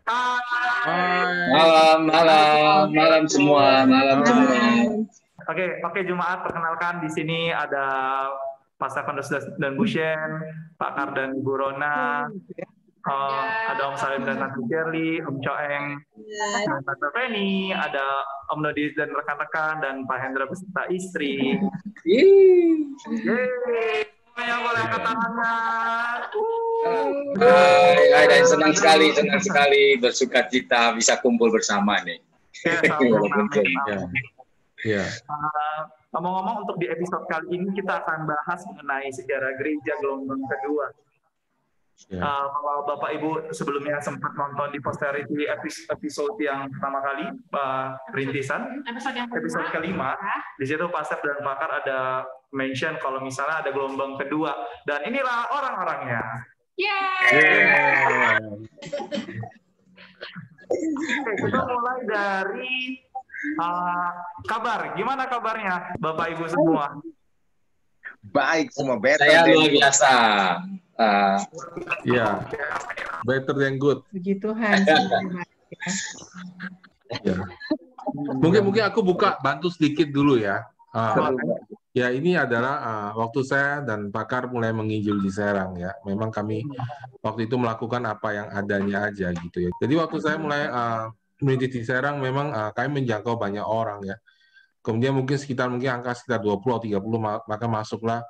Hai. Malam semua. Oke, Jemaat, perkenalkan di sini ada Pastor Kondus dan Bushen, Pak Kar dan Ibu Rona, ada Om Salim dan Tante Shirley, Om Coeng, dan Tante Feni, ada Om Nodis dan rekan-rekan, dan Pak Hendra beserta istri. Yeay, semuanya boleh angkat tangannya. Dan senang sekali bersuka cita bisa kumpul bersama nih. Ngomong-ngomong, untuk di episode kali ini kita akan bahas mengenai sejarah gereja gelombang kedua. Kalau Bapak Ibu sebelumnya sempat nonton di posterity episode yang pertama kali, rintisan, episode kelima, di situ Pastor dan Pakar ada mention kalau misalnya ada gelombang kedua, dan inilah orang-orangnya. Kita mulai dari kabar. Gimana kabarnya Bapak Ibu semua? Baik, semua better. Saya luar biasa. Better than good. Puji Tuhan. Mungkin aku bantu sedikit dulu ya. Ya, ini adalah waktu saya dan Pakar mulai menginjil di Serang ya. Memang kami waktu itu melakukan apa yang adanya aja gitu ya. Jadi waktu saya mulai menginjil di Serang, memang kami menjangkau banyak orang ya. Kemudian mungkin angka sekitar 20 atau 30, maka masuklah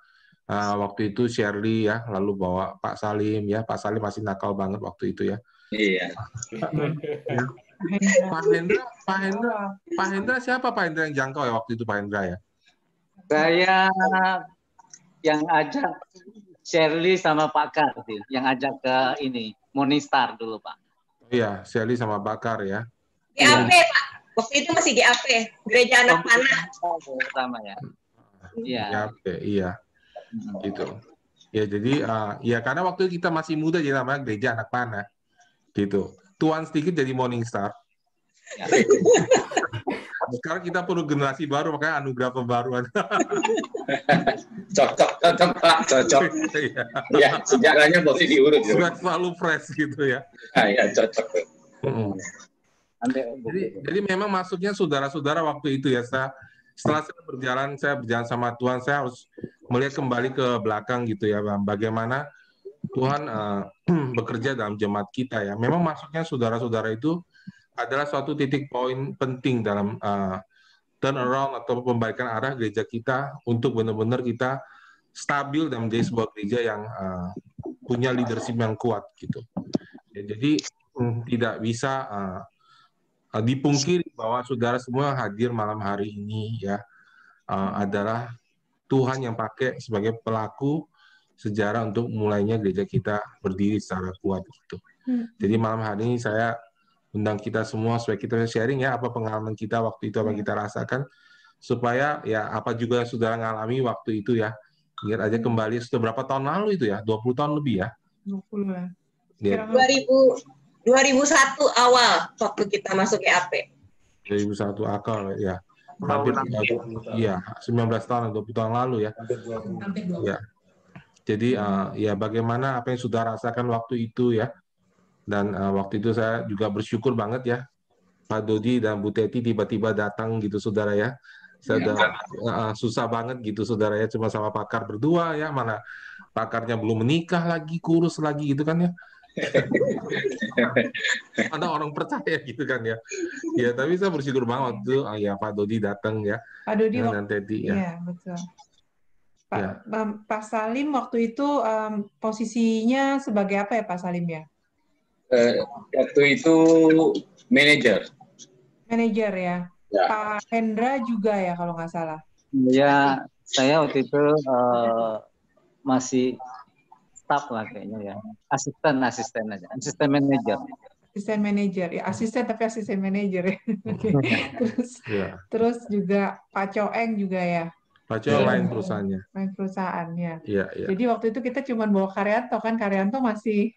waktu itu Shirley ya, lalu bawa Pak Salim ya. Pak Salim masih nakal banget waktu itu ya. Iya. Pak Hendra siapa Pak Hendra yang jangkau ya waktu itu Pak Hendra ya? Saya yang ajak Shirley sama Pak Kar, yang ajak ke ini Morningstar dulu Pak. Iya, Shirley sama Bakar ya. GAP Pak, waktu itu masih GAP, Gereja Anak Panah. Pertama ya. Iya. GAP, iya. Gitu. Ya jadi ya karena waktu itu kita masih muda jadi namanya Gereja Anak Panah. Gitu. Tuan sedikit jadi Morningstar. Sekarang kita perlu generasi baru, makanya anugerah pembaruan. Cocok Pak, cocok. Ya, sejarahnya mesti diurut. Selalu fresh gitu ya. Ya, cocok. Jadi memang masuknya saudara-saudara waktu itu ya. Setelah saya berjalan sama Tuhan, saya harus melihat kembali ke belakang gitu ya, bagaimana Tuhan bekerja dalam jemaat kita ya. Memang masuknya saudara-saudara itu adalah suatu titik poin penting dalam turn around atau pembalikan arah gereja kita untuk benar-benar kita stabil dan menjadi sebuah gereja yang punya leadership yang kuat gitu. Ya, jadi tidak bisa dipungkiri bahwa saudara semua hadir malam hari ini ya adalah Tuhan yang pakai sebagai pelaku sejarah untuk mulainya gereja kita berdiri secara kuat gitu. Jadi malam hari ini saya undang kita semua supaya kita sharing ya apa pengalaman kita waktu itu, apa yang kita rasakan, supaya ya apa juga yang saudara ngalami waktu itu ya. Ingat aja kembali sudah berapa tahun lalu itu ya, 20 tahun lebih ya. 20 lah. Ya. 2001 awal waktu kita masuk GAP. 2001 akal ya. Hampir 19 tahun, 20 tahun lalu ya. Ya. Jadi ya bagaimana apa yang sudah rasakan waktu itu ya. Dan waktu itu saya juga bersyukur banget ya, Pak Dodi dan Bu Teti tiba-tiba datang gitu saudara ya. Saya udah susah banget gitu saudara ya, cuma sama Pakar berdua ya, mana Pakarnya belum menikah lagi, kurus lagi gitu kan ya. Ada orang percaya gitu kan ya. Ya tapi saya bersyukur banget waktu itu ya Pak Dodi datang ya. Pak Dodi dan Teti ya. Iya betul. Pak Salim waktu itu posisinya sebagai apa ya Pak Salim ya? Waktu itu manajer ya. Pak Hendra juga ya kalau nggak salah. Ya, saya waktu itu masih staff lah kayaknya ya, asisten aja, asisten manajer ya, asisten manajer ya. Terus juga Pak Coeng juga ya. Pak Coeng lain perusahaan ya. Iya. Jadi waktu itu kita cuma bawa Karyanto masih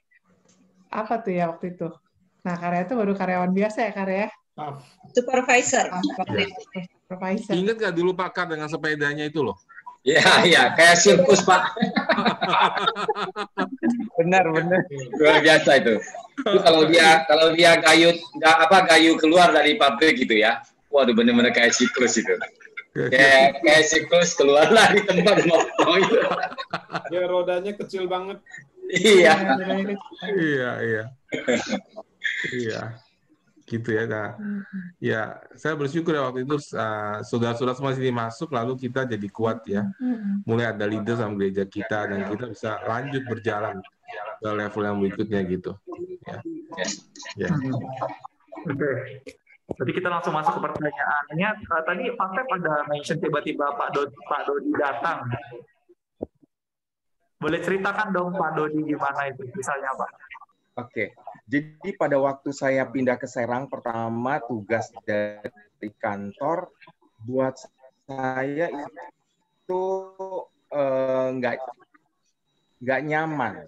apa tuh ya waktu itu. Nah Karyanto baru karyawan biasa ya Karya. Supervisor. Supervisor. Ingat nggak dulu Pak Kar dengan sepedanya itu loh? Iya, kayak sirkus, Pak. Benar. Luar biasa itu. Itu kalau dia gayu keluar dari pabrik gitu ya. Waduh, benar-benar kayak siklus itu. Kayak siklus keluar dari tempat motong itu. Ya rodanya kecil banget. Iya. Iya. Gitu ya. Nah, ya saya bersyukur ya waktu itu saudara-saudara semua sini masuk, lalu kita jadi kuat ya. Mulai ada leader sama gereja kita dan kita bisa lanjut berjalan ke level yang berikutnya gitu. Ya. Oke. Jadi kita langsung masuk ke pertanyaannya. Tadi Pak Tep ada mention tiba-tiba Pak Dodi datang. Boleh ceritakan dong Pak Dodi gimana itu misalnya Pak? Oke, jadi pada waktu saya pindah ke Serang pertama tugas dari kantor buat saya itu nggak nyaman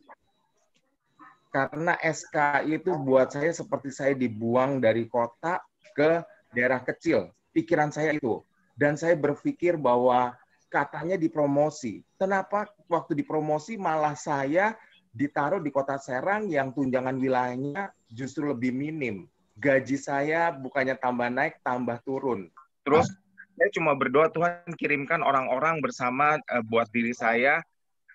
karena SKI itu buat saya seperti saya dibuang dari kota ke daerah kecil. Pikiran saya itu, dan saya berpikir bahwa katanya dipromosi. Kenapa waktu dipromosi malah saya ditaruh di kota Serang yang tunjangan wilayahnya justru lebih minim. Gaji saya bukannya tambah naik, tambah turun. Terus saya cuma berdoa Tuhan kirimkan orang-orang bersama buat diri saya,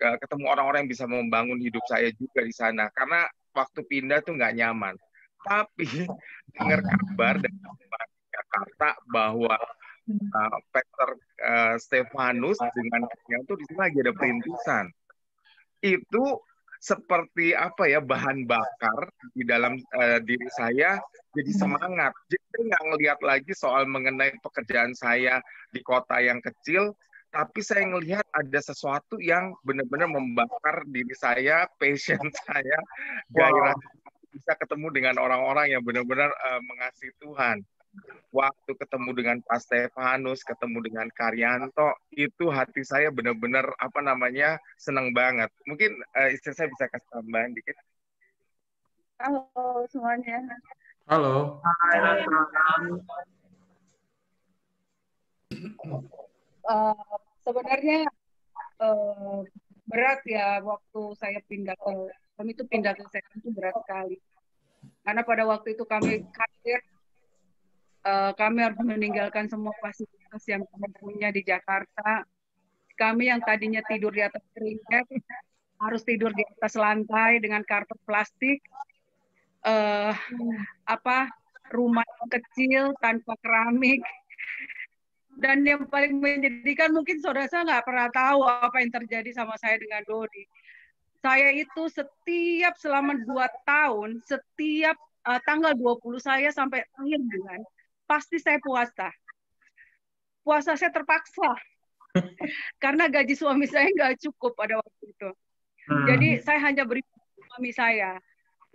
ketemu orang-orang yang bisa membangun hidup saya juga di sana. Karena waktu pindah tuh nggak nyaman. Tapi dengar kabar dari Jakarta bahwa Peter Stefanus dengan yang tuh di sini lagi ada perintisan. Itu seperti apa ya, bahan bakar di dalam diri saya, jadi semangat. Jadi nggak ngelihat lagi soal mengenai pekerjaan saya di kota yang kecil, tapi saya ngelihat ada sesuatu yang benar-benar membakar diri saya, passion saya, gairah bisa ketemu dengan orang-orang yang benar-benar mengasihi Tuhan. Waktu ketemu dengan Pak Stefanus, ketemu dengan Karyanto, itu hati saya benar-benar senang banget. Mungkin istri saya bisa kasih tambahan dikit. Halo semuanya. Halo. Sebenarnya berat ya waktu saya kami itu pindah ke Serang itu berat sekali. Karena pada waktu itu kami kaget. Kami harus meninggalkan semua fasilitas yang kami punya di Jakarta. Kami yang tadinya tidur di atas keringat, harus tidur di atas lantai dengan karpet plastik. Rumah yang kecil tanpa keramik. Dan yang paling menyedihkan mungkin saudara saya nggak pernah tahu apa yang terjadi sama saya dengan Dodi. Saya itu selama 2 tahun, setiap tanggal 20 saya sampai akhir bulan, pasti saya puasa. Puasa saya terpaksa. Karena gaji suami saya nggak cukup pada waktu itu. Jadi saya hanya beri suami saya.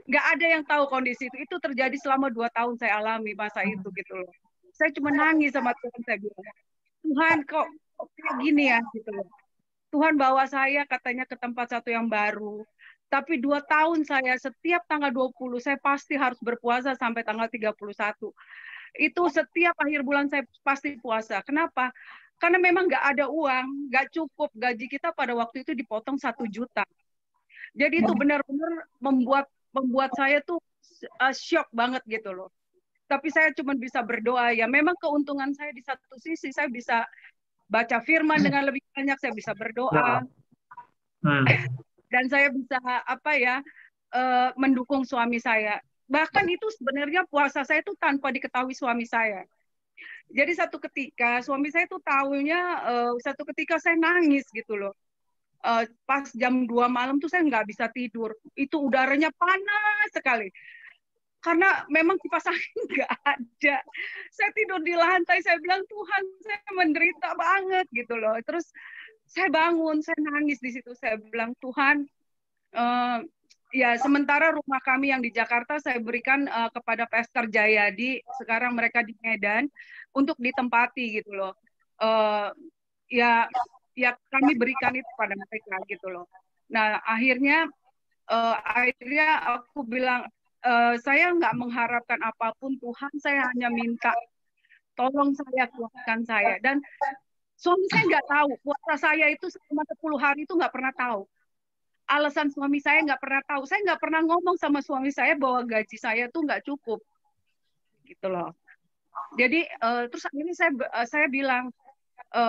Nggak ada yang tahu kondisi itu. Itu terjadi selama 2 tahun saya alami masa itu gitu loh. Saya cuma nangis sama Tuhan, saya bilang, Tuhan kok kayak gini ya gitu loh. Tuhan bawa saya katanya ke tempat satu yang baru. Tapi 2 tahun saya setiap tanggal 20 saya pasti harus berpuasa sampai tanggal 31. Itu setiap akhir bulan saya pasti puasa. Kenapa? Karena memang nggak ada uang, nggak cukup. Gaji kita pada waktu itu dipotong 1 juta. Jadi itu benar-benar membuat saya tuh shock banget gitu loh. Tapi saya cuma bisa berdoa ya. Memang keuntungan saya di satu sisi saya bisa baca firman dengan lebih banyak, saya bisa berdoa. Dan saya bisa mendukung suami saya. Bahkan itu sebenarnya puasa saya itu tanpa diketahui suami saya. Jadi satu ketika suami saya itu tahunya, satu ketika saya nangis gitu loh. Pas jam 2 malam tuh saya nggak bisa tidur. Itu udaranya panas sekali. Karena memang kipas angin nggak ada. Saya tidur di lantai, saya bilang, Tuhan saya menderita banget gitu loh. Terus saya bangun, saya nangis di situ. Saya bilang, Tuhan, ya sementara rumah kami yang di Jakarta saya berikan kepada Pastor Jayadi, sekarang mereka di Medan untuk ditempati gitu loh. Ya kami berikan itu pada mereka gitu loh. Nah akhirnya aku bilang saya nggak mengharapkan apapun Tuhan, saya hanya minta tolong saya kuatkan saya. Dan Suami saya nggak tahu. Puasa saya itu selama 10 hari itu nggak pernah tahu. Alasan suami saya nggak pernah tahu. Saya nggak pernah ngomong sama suami saya bahwa gaji saya tuh nggak cukup. Gitu loh. Jadi terus akhirnya saya bilang,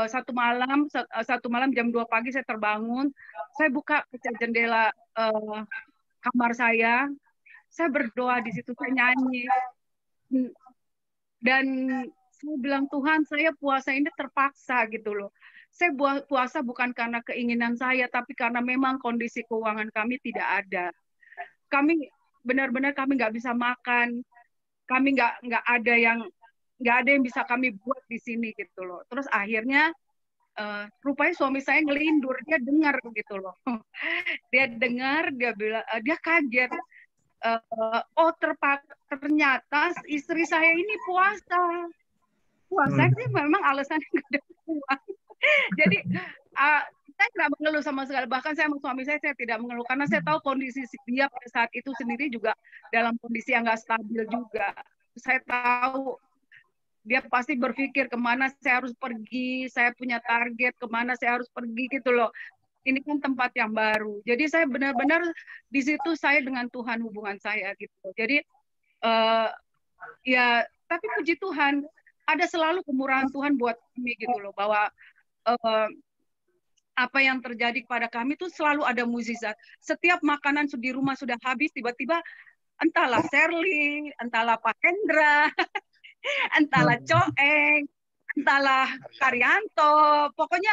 satu malam jam 2 pagi saya terbangun. Saya buka kaca jendela kamar saya berdoa di situ, saya nyanyi. Dan saya bilang, Tuhan, saya puasa ini terpaksa gitu loh. Saya puasa bukan karena keinginan saya, tapi karena memang kondisi keuangan kami tidak ada. Kami benar-benar kami nggak bisa makan, kami nggak ada yang bisa kami buat di sini gitu loh. Terus akhirnya rupanya suami saya ngelindur, dia dengar gitu loh. Dia dengar, dia bilang, dia kaget. Oh ternyata istri saya ini puasa sih memang alasannya nggak ada uang. Jadi saya tidak mengeluh sama sekali, bahkan saya sama suami saya tidak mengeluh karena saya tahu kondisi dia pada saat itu sendiri juga dalam kondisi yang nggak stabil juga. Saya tahu dia pasti berpikir kemana saya harus pergi, saya punya target kemana saya harus pergi gitu loh. Ini kan tempat yang baru. Jadi saya benar-benar di situ saya dengan Tuhan hubungan saya gitu. Jadi ya tapi puji Tuhan ada selalu kemurahan Tuhan buat kami gitu loh, bahwa apa yang terjadi pada kami itu selalu ada mukjizat. Setiap makanan di rumah sudah habis, tiba-tiba entahlah Sherly, entahlah Pak Hendra, entahlah Coeng, entahlah Karyanto, pokoknya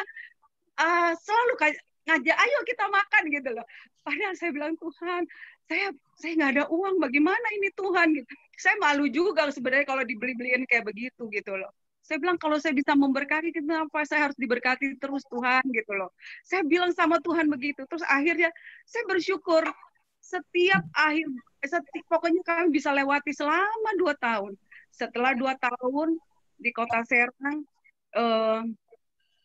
selalu ngajak, ayo kita makan gitu loh. Padahal saya bilang, Tuhan, saya nggak ada uang, bagaimana ini Tuhan gitu. Saya malu juga sebenarnya kalau dibeli-beliin kayak begitu gitu loh. Saya bilang kalau saya bisa memberkati, kenapa saya harus diberkati terus Tuhan gitu loh. Saya bilang sama Tuhan begitu. Terus akhirnya saya bersyukur setiap pokoknya kami bisa lewati selama 2 tahun. Setelah 2 tahun di Kota Serang,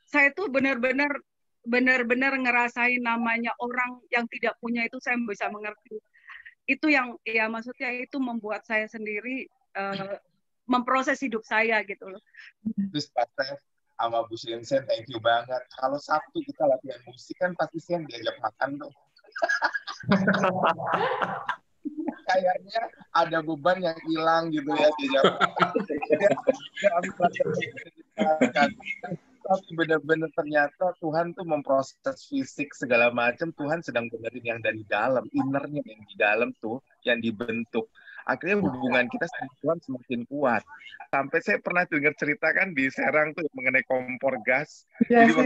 saya tuh benar-benar ngerasain namanya orang yang tidak punya itu, saya bisa mengerti. Itu yang ya maksudnya itu membuat saya sendiri memproses hidup saya gitu loh. Terus Pastor sama Bu Sinsen, thank you banget. Kalau Sabtu kita latihan musik kan pasti Sen diajak makan dong. Kayaknya ada beban yang hilang gitu ya diajak. Tapi benar-benar ternyata Tuhan tuh memproses fisik segala macam. Tuhan sedang benerin yang dari dalam, innernya yang di dalam tuh yang dibentuk. Akhirnya hubungan kita sama Tuhan semakin kuat. Sampai saya pernah dengar cerita kan di Serang tuh mengenai kompor gas. Jadi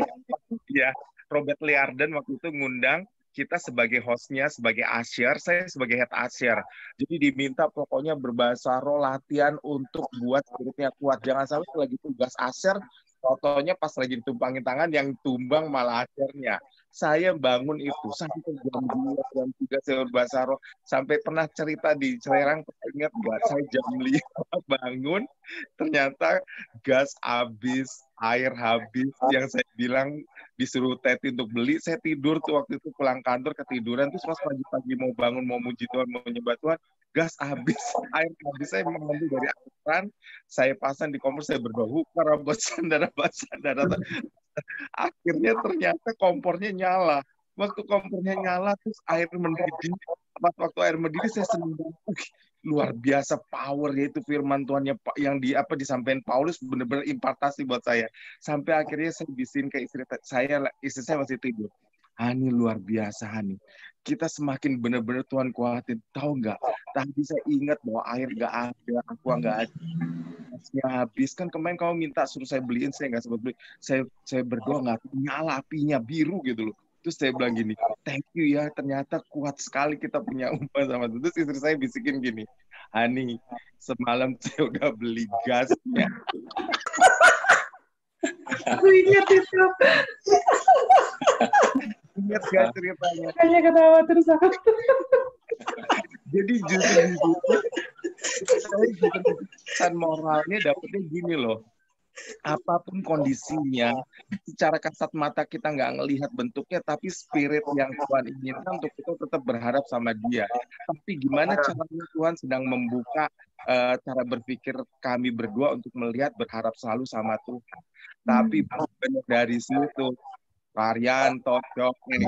Robert Liarden waktu itu ngundang kita sebagai hostnya, sebagai usher, saya sebagai head usher. Jadi diminta pokoknya berbahasa roh, latihan untuk buat spiritnya kuat. Jangan sampai lagi tugas usher, fotonya pas lagi ditumpangin tangan, yang tumbang malah ushernya. Saya bangun itu sampai jam 2, jam 3 saya berbahasa roh. Sampai pernah cerita di Serang, ingat nggak? Saya jam 5 bangun, ternyata gas habis, air habis. Yang saya bilang disuruh Teti untuk beli, saya tidur tuh waktu itu, pulang kantor ketiduran. Terus pas pagi-pagi mau bangun, mau muji Tuhan, mau menyembah Tuhan, gas habis, air habis. Saya mengambil dari akhiran, saya pasang di kompor, saya berdoa, hukar sandara. Akhirnya ternyata kompornya nyala. Waktu kompornya nyala, terus air mendidih. Waktu air mendidih, saya senang banget. Luar biasa power, yaitu firman Tuhannya yang disampaikan Paulus, benar-benar impartasi buat saya. Sampai akhirnya saya bisin ke istri saya masih tidur. Hani, luar biasa Hani. Kita semakin benar-benar Tuhan kuatin. Tahu nggak? Tadi saya ingat bahwa air nggak ada, aqua nggak ada. Gasnya habis. Kan kemarin kamu minta suruh saya beliin, saya nggak sempat beli. Saya berdoa nggak nyala, apinya biru gitu loh. Terus saya bilang gini, thank you ya, ternyata kuat sekali kita punya umpah sama itu. Terus istri saya bisikin gini, Hani, semalam saya udah beli gasnya. Aku ingat itu. Ingat gak ceritanya? Kayaknya ketawa terus aku. Jadi justru pesan moralnya dapetnya gini loh. Apapun kondisinya, secara kasat mata kita nggak ngelihat bentuknya, tapi spirit yang Tuhan inginkan untuk kita tetap berharap sama Dia. Tapi gimana caranya Tuhan sedang membuka cara berpikir kami berdua untuk melihat, berharap selalu sama Tuhan. Tapi benar dari situ Arianto, Jokne,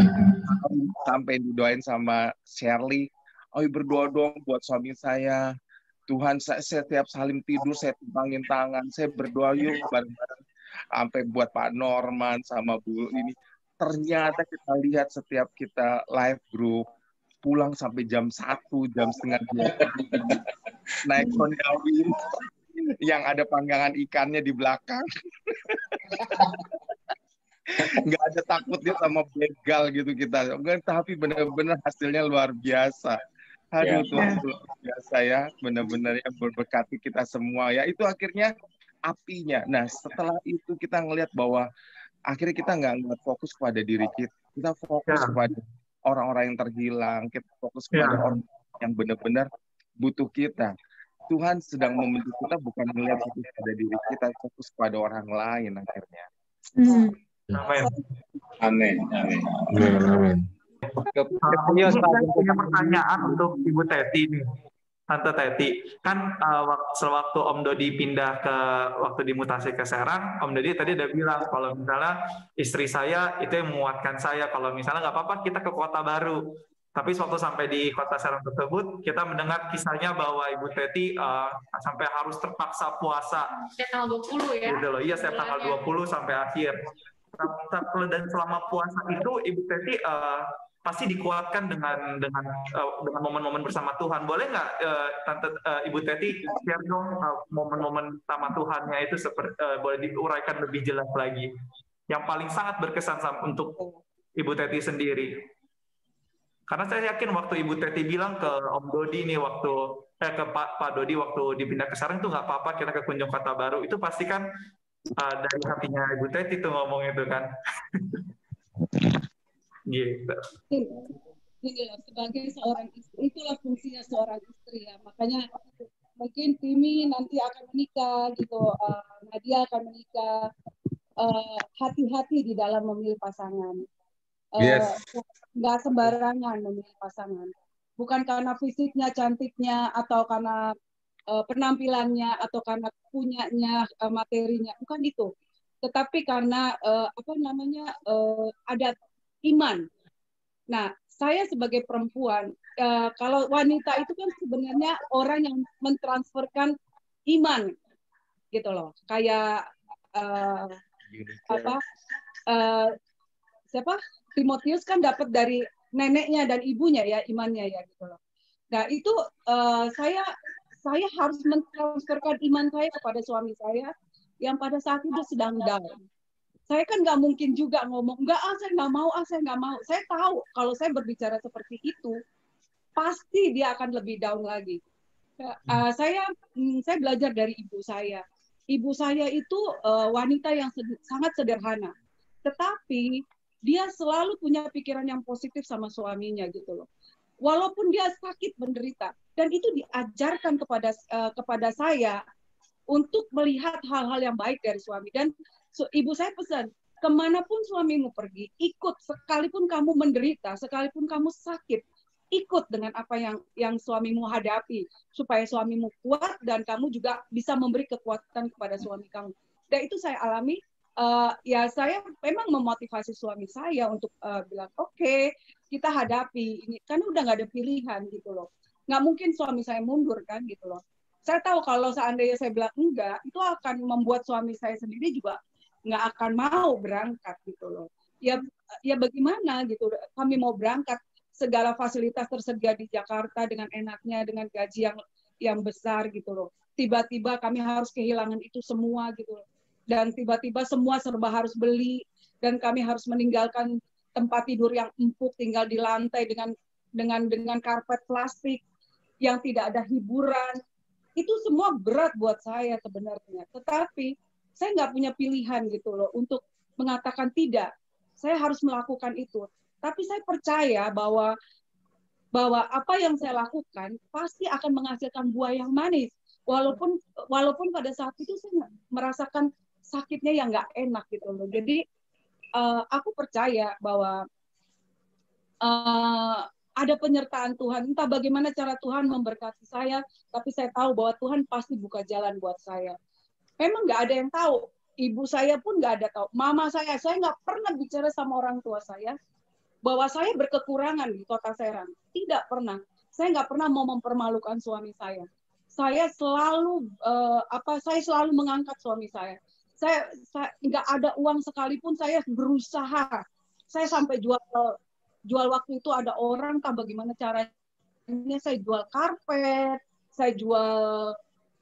sampai didoain sama Shirley, berdoa dong buat suami saya. Tuhan, saya setiap salim tidur saya tentangin tangan, saya berdoa yuk bareng-bareng. Sampai buat Pak Norman sama Bu ini. Ternyata kita lihat setiap kita live group, pulang sampai jam 1, jam setengah 2, naik Honda Win, yang ada panggangan ikannya di belakang. Nggak ada takutnya sama begal gitu kita. Tapi benar-benar hasilnya luar biasa. Aduh, Tuhan luar biasa ya. Benar-benar yang berberkati kita semua ya. Itu akhirnya apinya. Nah, setelah itu kita ngelihat bahwa akhirnya kita nggak ngeliat fokus kepada diri kita. Kita fokus kepada orang-orang yang terhilang. Kita fokus kepada orang yang benar-benar butuh kita. Tuhan sedang membentuk kita bukan melihat fokus pada diri kita, fokus kepada orang lain akhirnya. Amin. Amin. Amin. Amin. Punya pertanyaan untuk Ibu Teti nih, Tante Teti. Kan sewaktu Om Dodi pindah ke waktu dimutasi ke Serang, Om Dodi tadi udah bilang kalau misalnya istri saya itu yang menguatkan saya, kalau misalnya nggak apa-apa kita ke kota baru. Tapi suatu sampai di kota Serang tersebut, kita mendengar kisahnya bahwa Ibu Teti sampai harus terpaksa puasa. Tanggal 20 ya? Gitu loh, iya, setiap tanggal 20 sampai akhir. Dan selama puasa itu Ibu Teti pasti dikuatkan dengan momen-momen bersama Tuhan. Boleh nggak Tante Ibu Teti share dong momen-momen sama Tuhannya itu boleh diuraikan lebih jelas lagi? Yang paling sangat berkesan untuk Ibu Teti sendiri. Karena saya yakin waktu Ibu Teti bilang ke Om Dodi nih ke Pak Dodi waktu dipindah ke Serang itu nggak apa-apa kita ke kunjung kota baru, itu pasti kan dari hatinya Ibu Teti tuh ngomong itu kan. Gitu. Inilah sebagai seorang istri, itulah fungsinya seorang istri ya. Makanya mungkin Timi nanti akan menikah gitu, Nadia akan menikah. Hati-hati di dalam memilih pasangan. Nggak sembarangan memilih pasangan. Bukan karena fisiknya, cantiknya, atau karena penampilannya, atau karena punyanya, materinya, bukan itu. Tetapi karena ada iman. Nah, saya sebagai perempuan, kalau wanita itu kan sebenarnya orang yang mentransferkan iman, gitu loh. Kayak Timotius kan dapat dari neneknya dan ibunya ya imannya ya gitu loh. Nah itu saya harus mentransferkan iman saya kepada suami saya yang pada saat itu sedang down. Saya kan nggak mungkin juga ngomong saya nggak mau, saya nggak mau. Saya tahu kalau saya berbicara seperti itu pasti dia akan lebih down lagi. Saya belajar dari ibu saya. Ibu saya itu wanita yang sangat sederhana, tetapi dia selalu punya pikiran yang positif sama suaminya gitu loh. Walaupun dia sakit menderita, dan itu diajarkan kepada saya untuk melihat hal-hal yang baik dari suami. Dan ibu saya pesan, kemanapun suamimu pergi, ikut, sekalipun kamu menderita, sekalipun kamu sakit, ikut dengan apa yang suamimu hadapi, supaya suamimu kuat dan kamu juga bisa memberi kekuatan kepada suami kamu. Dan itu saya alami. Ya saya memang memotivasi suami saya untuk bilang oke, kita hadapi ini, kan udah nggak ada pilihan gitu loh, nggak mungkin suami saya mundur kan gitu loh. Saya tahu kalau seandainya saya bilang enggak, itu akan membuat suami saya sendiri juga nggak akan mau berangkat gitu loh. Ya bagaimana gitu, kami mau berangkat, segala fasilitas tersedia di Jakarta dengan enaknya, dengan gaji yang besar gitu loh. Tiba-tiba kami harus kehilangan itu semua gitu loh. Dan tiba-tiba semua serba harus beli, dan kami harus meninggalkan tempat tidur yang empuk, tinggal di lantai dengan karpet plastik yang tidak ada hiburan. Itu semua berat buat saya sebenarnya. Tetapi saya nggak punya pilihan gitu loh untuk mengatakan tidak. Saya harus melakukan itu. Tapi saya percaya bahwa apa yang saya lakukan pasti akan menghasilkan buah yang manis. Walaupun pada saat itu saya merasakan sakitnya yang nggak enak gitu loh. Jadi aku percaya bahwa ada penyertaan Tuhan. Entah bagaimana cara Tuhan memberkati saya, tapi saya tahu bahwa Tuhan pasti buka jalan buat saya. Memang nggak ada yang tahu ibu saya pun nggak ada tahu. Mama saya nggak pernah bicara sama orang tua saya bahwa saya berkekurangan di Kota Serang. Tidak pernah. Saya nggak pernah mau mempermalukan suami saya. Saya selalu saya selalu mengangkat suami saya. Saya nggak ada uang sekalipun, saya berusaha. Saya sampai jual waktu itu ada orang, bagaimana caranya saya jual karpet, saya jual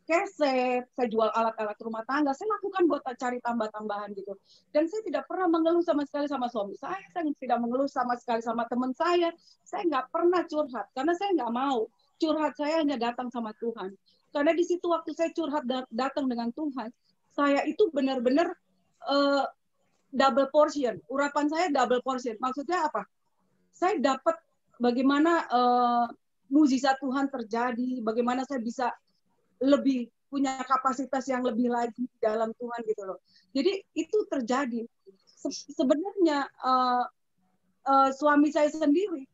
keset, saya jual alat-alat rumah tangga, saya lakukan buat cari tambah-tambahan gitu. Dan saya tidak pernah mengeluh sama sekali sama suami saya tidak mengeluh sama sekali sama teman saya nggak pernah curhat, karena saya nggak mau. Curhat saya hanya datang sama Tuhan. Karena di situ waktu saya curhat datang dengan Tuhan, saya itu benar-benar double portion, urapan saya double portion. Maksudnya apa? Saya dapat bagaimana mukjizat Tuhan terjadi, bagaimana saya bisa lebih punya kapasitas yang lebih lagi dalam Tuhan gitu loh. Jadi itu terjadi. Sebenarnya suami saya sendiri,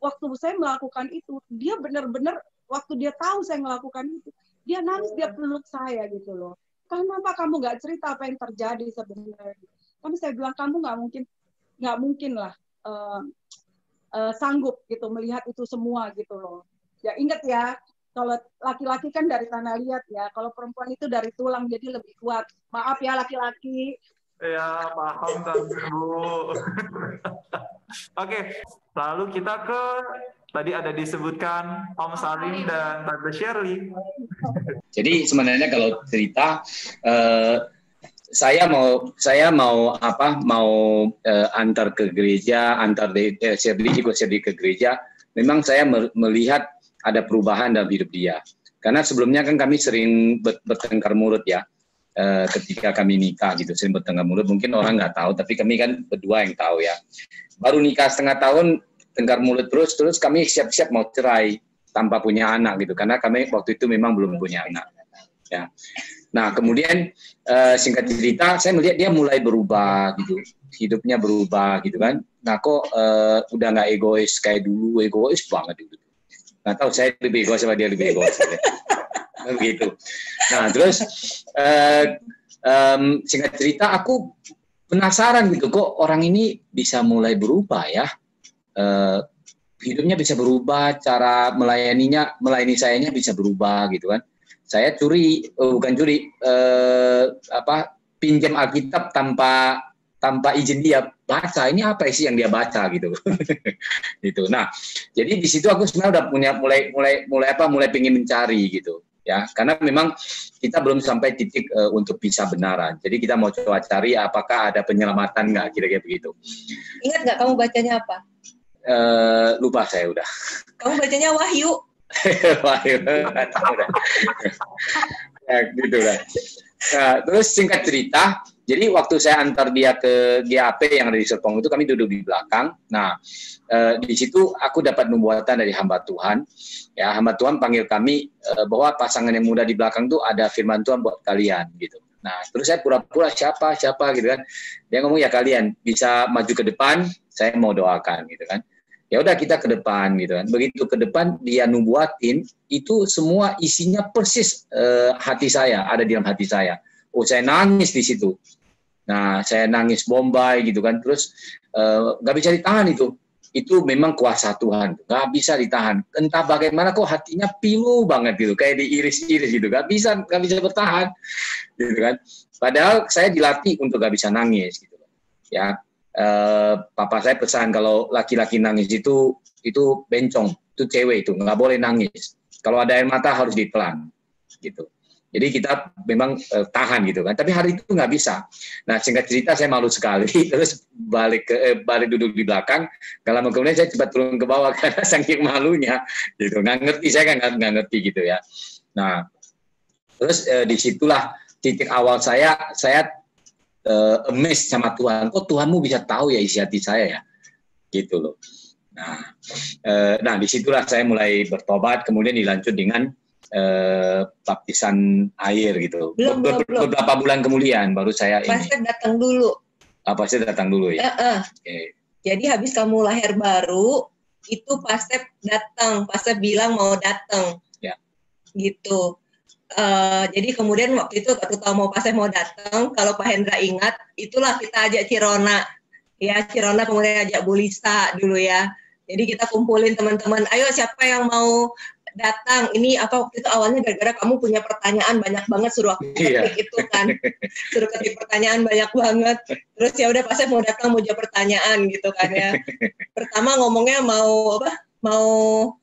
waktu saya melakukan itu, dia benar-benar waktu dia tahu saya melakukan itu, dia nangis, dia peluk saya gitu loh. Kenapa kamu nggak cerita apa yang terjadi sebenarnya? Kami saya bilang kamu nggak mungkin lah sanggup gitu melihat itu semua gitu loh. Ya ingat ya. Kalau laki-laki kan dari tanah liat ya, kalau perempuan itu dari tulang, jadi lebih kuat. Maaf ya laki-laki. Ya, paham Tante Bu. Oke, lalu kita ke, tadi ada disebutkan Om Salim dan Tante Shirley. Jadi sebenarnya kalau cerita, saya mau antar ke gereja, Shirley ke gereja. Memang saya melihat ada perubahan dalam hidup dia. Karena sebelumnya kan kami sering bertengkar mulut ya, ketika kami nikah gitu, sering bertengkar mulut. Mungkin orang nggak tahu, tapi kami kan berdua yang tahu ya. Baru nikah setengah tahun, tengkar mulut terus kami siap-siap mau cerai tanpa punya anak gitu. Karena kami waktu itu memang belum punya anak. Ya. Nah kemudian singkat cerita, saya melihat dia mulai berubah gitu, hidupnya berubah gitu kan. Nah kok udah nggak egois kayak dulu, egois banget gitu. Nggak tahu, saya lebih egois sama dia lebih egois. Begitu. Nah, terus singkat cerita, aku penasaran gitu, kok orang ini bisa mulai berubah ya. Hidupnya bisa berubah, cara melayani sayanya bisa berubah gitu kan. Saya pinjam Alkitab tanpa izin dia baca, ini apa sih yang dia baca gitu. Gitu. Nah, jadi di situ aku sebenarnya udah mulai pengen mencari gitu ya, karena memang kita belum sampai titik untuk bisa benaran. Jadi kita mau coba cari apakah ada penyelamatan nggak, kira-kira begitu. Ingat nggak kamu bacanya apa? Lupa saya udah. Kamu bacanya Wahyu. Wahyu, nggak tahu dah. Ya, gitu lah. Nah, terus singkat cerita, jadi waktu saya antar dia ke GAP yang ada di Serpong itu, kami duduk di belakang. Nah, di situ aku dapat nubuatan dari hamba Tuhan. Ya, hamba Tuhan panggil kami bahwa pasangan yang muda di belakang tuh ada firman Tuhan buat kalian gitu. Nah, terus saya pura-pura siapa gitu kan. Dia ngomong, ya kalian bisa maju ke depan, saya mau doakan gitu kan. Ya udah kita ke depan gitu kan. Begitu ke depan dia nubuatin, itu semua isinya persis hati saya, ada di dalam hati saya. Oh, saya nangis di situ. Nah, saya nangis bombay gitu kan. Terus nggak bisa ditahan itu. Itu memang kuasa Tuhan. Nggak bisa ditahan. Entah bagaimana kok hatinya pilu banget gitu, kayak diiris-iris gitu. Nggak bisa bertahan, gitu kan. Padahal saya dilatih untuk nggak bisa nangis gitu. Ya. Papa saya pesan kalau laki-laki nangis itu bencong, itu cewek itu nggak boleh nangis. Kalau ada air mata harus ditelan, gitu. Jadi kita memang tahan gitu kan. Tapi hari itu nggak bisa. Nah singkat cerita saya malu sekali, terus balik duduk di belakang. Gak lama kemudian saya cepat turun ke bawah karena saking malunya, gitu. Nggak ngerti, saya kan nggak ngerti gitu ya. Nah terus disitulah titik awal saya amazed sama Tuhan. Kok Tuhanmu bisa tahu ya isi hati saya ya, gitu loh. Nah disitulah saya mulai bertobat, kemudian dilanjut dengan baptisan air gitu. Beberapa bulan kemudian baru saya Pastor datang dulu. Pastor datang dulu ya. Okay. Jadi habis kamu lahir baru, itu Pastor datang. Pastor bilang mau datang. Ya. Gitu. Jadi kemudian waktu itu ketika Pak Sef mau datang, kalau Pak Hendra ingat, itulah kita ajak Cirona. Ya, Cirona kemudian ajak Bu Lisa dulu ya. Jadi kita kumpulin teman-teman, ayo siapa yang mau datang. Ini apa waktu itu awalnya gara-gara kamu punya pertanyaan banyak banget, suruh aku ketik itu kan. Suruh ketik pertanyaan banyak banget. Terus ya udah Pak Sef mau datang mau jawab pertanyaan gitu kan ya. Pertama ngomongnya mau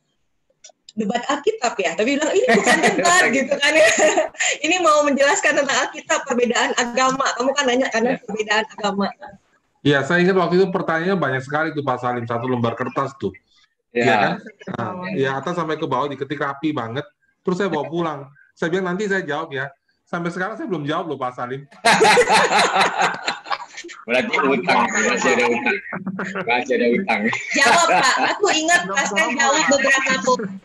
debat Alkitab ya, tapi bilang ini bukan debat gitu kan ya. Ini mau menjelaskan tentang Alkitab, perbedaan agama. Kamu kan nanya karena perbedaan agama. Iya, saya ingat waktu itu pertanyaannya banyak sekali tuh Pak Salim, 1 lembar kertas tuh. Iya kan? Nah, atas sampai ke bawah diketik rapi banget. Terus saya bawa pulang. Saya bilang nanti saya jawab ya. Sampai sekarang saya belum jawab loh Pak Salim. Berarti utang, masih ada utang. Jawab Pak, aku ingat Pak Sef jawab beberapa poin.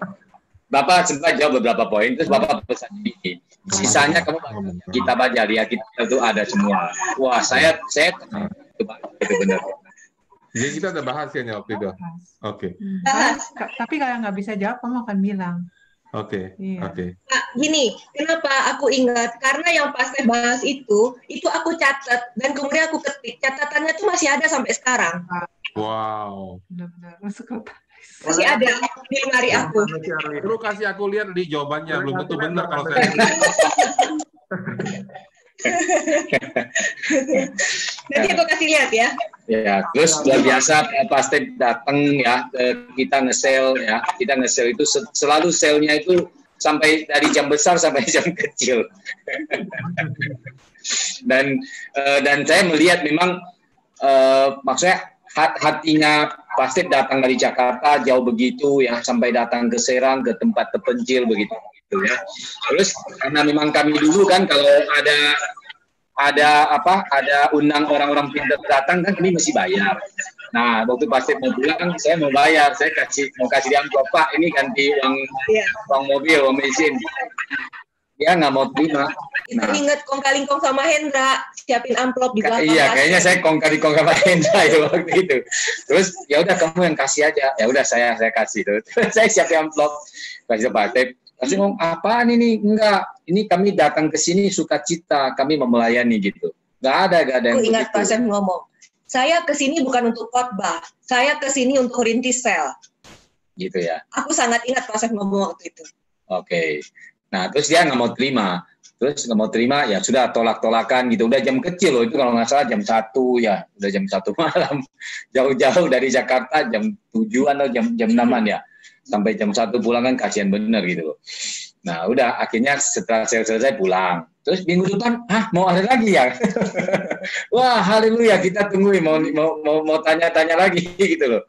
Bapak sempat jawab beberapa poin, terus Bapak pesan sedikit. Sisanya kamu kita baca, lihat kita itu ada semua. Wah, saya itu benar. Jadi kita ada bahas ya waktu itu. Oke. Tapi kalau nggak bisa jawab, kamu akan bilang. Oke. Pak, gini, kenapa aku ingat? Karena yang pas saya bahas itu aku catat dan kemudian aku ketik. Catatannya tuh masih ada sampai sekarang. Wow. Benar-benar masuk otak. Masih ada di lemari aku. Lu kasih aku lihat di jawabannya, belum tentu benar kalau saya. Nanti aku kasih lihat ya. Ya, terus luar biasa Pak Step datang ya, kita nge-sale ya, kita nge-sale itu selalu sale-nya itu sampai dari jam besar sampai jam kecil. dan saya melihat memang maksudnya hatinya Pak Step datang dari Jakarta jauh begitu ya, sampai datang ke Serang, ke tempat terpencil begitu ya. Terus karena memang kami dulu kan kalau ada undang orang-orang pintar datang kan kami mesti bayar. Nah, waktu pasti mau pulang saya mau bayar, saya mau kasih dia amplop, Pak, ini ganti uang mobil, uang bensin. Dia nggak mau terima. Itu inget kong kali kong sama Hendra siapin amplop di belakang. Iya, kayaknya saya kong kali kong sama Hendra ya waktu itu. Terus ya udah kamu yang kasih aja. Ya udah saya kasih tuh. Saya siapin amplop kasih Pak Tep. Kasih ngomong apaan ini? Enggak, ini kami datang ke sini sukacita, kami mau melayani gitu. Nggak ada yang begitu. Aku ingat Pak Sef ngomong, saya ke sini bukan untuk khotbah, saya ke sini untuk rintis sel. Gitu ya. Aku sangat ingat Pak Sef ngomong waktu itu. Oke. Nah, terus dia nggak mau terima. Terus nggak mau terima, ya sudah tolak-tolakan gitu. Udah jam kecil loh, itu kalau nggak salah jam 1 ya. Udah jam 1 malam. Jauh-jauh dari Jakarta, jam 7-an atau jam 6-an ya. Sampai jam 1 pulang kan kasihan bener gitu loh. Nah udah akhirnya setelah selesai pulang. Terus minggu depan, mau ada lagi ya? Wah haleluya, kita tungguin mau tanya-tanya lagi gitu loh.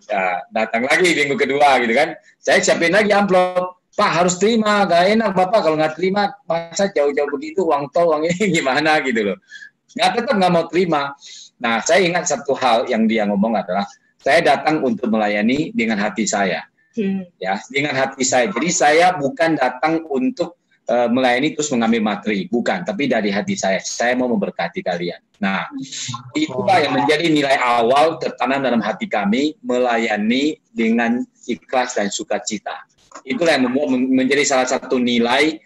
Ya, datang lagi minggu kedua gitu kan. Saya siapin lagi amplop. Pak harus terima, gak enak Bapak kalau nggak terima, masa jauh-jauh begitu uang tol, uang ini gimana gitu loh. Tetap nggak mau terima. Nah saya ingat satu hal yang dia ngomong adalah, saya datang untuk melayani dengan hati saya. Ya, dengan hati saya. Jadi saya bukan datang untuk melayani terus mengambil materi, bukan, tapi dari hati saya mau memberkati kalian. Nah, itulah yang menjadi nilai awal tertanam dalam hati kami, melayani dengan ikhlas dan sukacita. Itulah yang menjadi salah satu nilai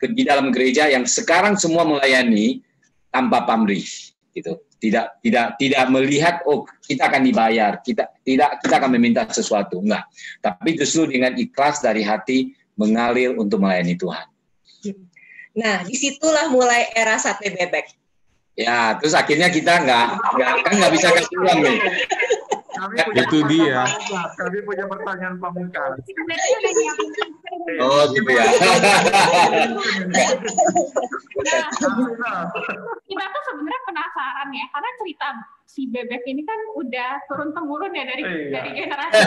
di dalam gereja yang sekarang semua melayani tanpa pamrih, gitu. Tidak melihat kita akan dibayar, kita akan meminta sesuatu, enggak. Tapi justru dengan ikhlas dari hati mengalir untuk melayani Tuhan. Nah, disitulah mulai era sate bebek. Ya, terus akhirnya kita nggak bisa kasih uang nih. Itu dia. Kami punya pertanyaan pamungkas. Oh gitu ya. Kita tuh sebenarnya penasaran ya, karena cerita si bebek ini kan udah turun temurun ya dari generasi.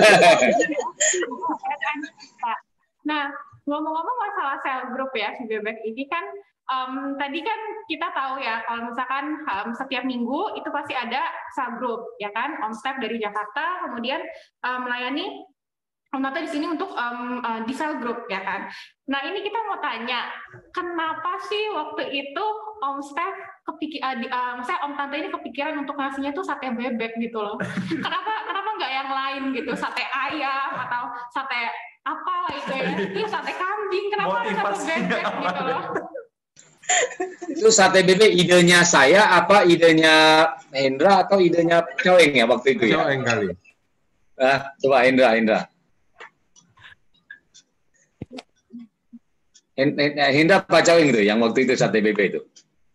Nah, ngomong-ngomong masalah sel group ya, si bebek ini kan tadi kan kita tahu ya, kalau misalkan setiap minggu itu pasti ada sel group, ya kan? Om Step dari Jakarta, kemudian melayani Om Tante di sini untuk di sel group ya kan. Nah ini kita mau tanya, kenapa sih waktu itu Om Steph maksudnya Om Tante ini kepikiran untuk ngasihnya tuh sate bebek gitu loh. Kenapa nggak yang lain gitu, sate ayam atau sate apa gitu ya? Iya sate kambing, kenapa harus sate bebek gitu loh? Itu sate bebek idenya saya apa idenya Hendra atau idenya Coeng ya waktu itu ya? Coeng kali. Coba Hendra. Hendra Pak Coeng itu yang waktu itu sate bebek itu.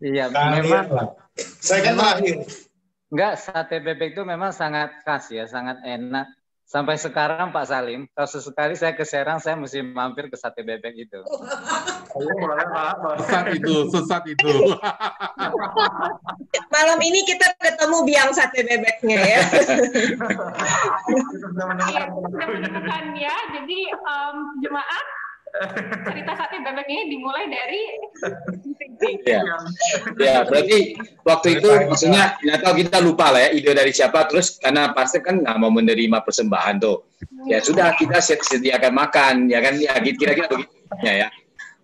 Iya, memang. Saya kan terakhir. Enggak, sate bebek itu memang sangat khas ya, sangat enak. Sampai sekarang Pak Salim, kalau sesekali saya ke Serang, saya mesti mampir ke sate bebek itu. Sesat itu. Malam ini kita ketemu biang sate bebeknya ya. Menemukan ya, jadi jemaah cerita sate bebek ini dimulai dari ya berarti waktu itu maksudnya nggak tahu kita lupa lah ya ide dari siapa, terus karena pasti kan nggak mau menerima persembahan tuh ya sudah kita sediakan makan ya kan ya kira-kira begitu ya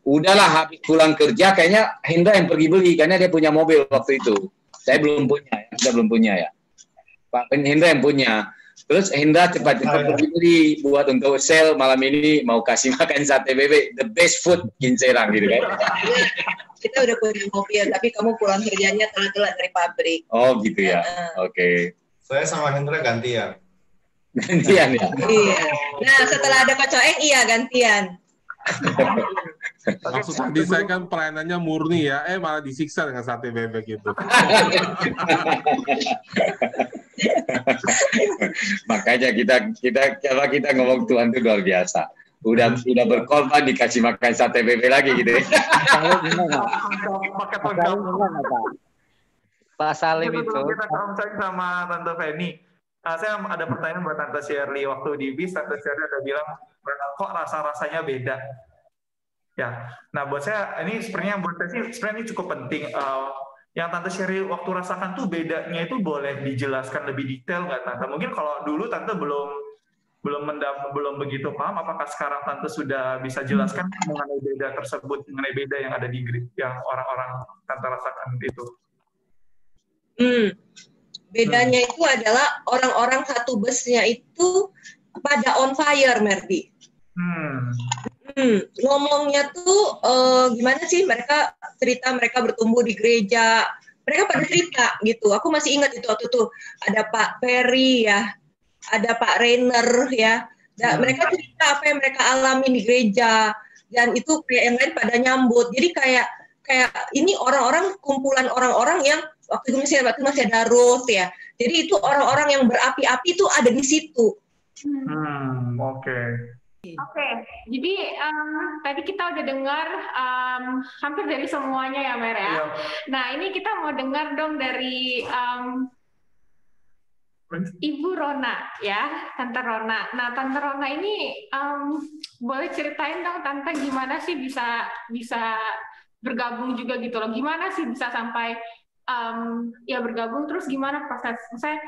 udahlah habis pulang kerja kayaknya Hendra yang pergi beli karena dia punya mobil waktu itu, saya belum punya ya Pak Hendra yang punya. Terus Hendra cepat-cepat pergi beli buat untuk sel malam ini mau kasih makan sate bebek, the best food in Serang gitu kan. Kita udah punya mobil, tapi kamu pulang kerjanya telat-telat dari pabrik. Oh gitu ya, oke. Saya sama Hendra gantian. Gantian ya? Iya. Nah setelah ada Pak Coeng, iya gantian. Maksud tadi saya kan pelayanannya murni ya, malah disiksa dengan sate bebek itu. Makanya kita ngomong Tuhan itu luar biasa. Udah berkorban dikasih makan sate bebek lagi gitu. Pak Salim itu. Kita ngomong sama Tante Feni. Saya ada pertanyaan buat Tante Shirley. Waktu di bis, Tante Shirley ada bilang, kok rasa-rasanya beda. Ya, nah buat saya ini sebenarnya ini cukup penting. Yang Tante Shirley waktu rasakan tuh bedanya itu boleh dijelaskan lebih detail nggak Tante? Mungkin kalau dulu Tante belum begitu paham. Apakah sekarang Tante sudah bisa jelaskan mengenai beda tersebut, mengenai beda yang ada di yang orang-orang Tante rasakan itu? Bedanya itu adalah orang-orang satu busnya itu pada on fire, Merdi. Ngomongnya tuh gimana sih, mereka cerita mereka bertumbuh di gereja, mereka pada cerita gitu. Aku masih ingat itu waktu tuh ada Pak Ferry ya, ada Pak Rainer ya. Mereka cerita apa yang mereka alami di gereja, dan itu kayak yang lain pada nyambut. Jadi kayak ini orang-orang, kumpulan orang-orang yang waktu itu masih ada Ruth ya. Jadi itu orang-orang yang berapi-api itu ada di situ. Oke, jadi tadi kita udah dengar hampir dari semuanya ya Mer ya. Nah ini kita mau dengar dong dari Ibu Rona ya, Tante Rona. Nah Tante Rona ini boleh ceritain dong Tante gimana sih bisa bergabung juga gitu loh. Gimana sih bisa sampai ya bergabung, terus gimana proses saya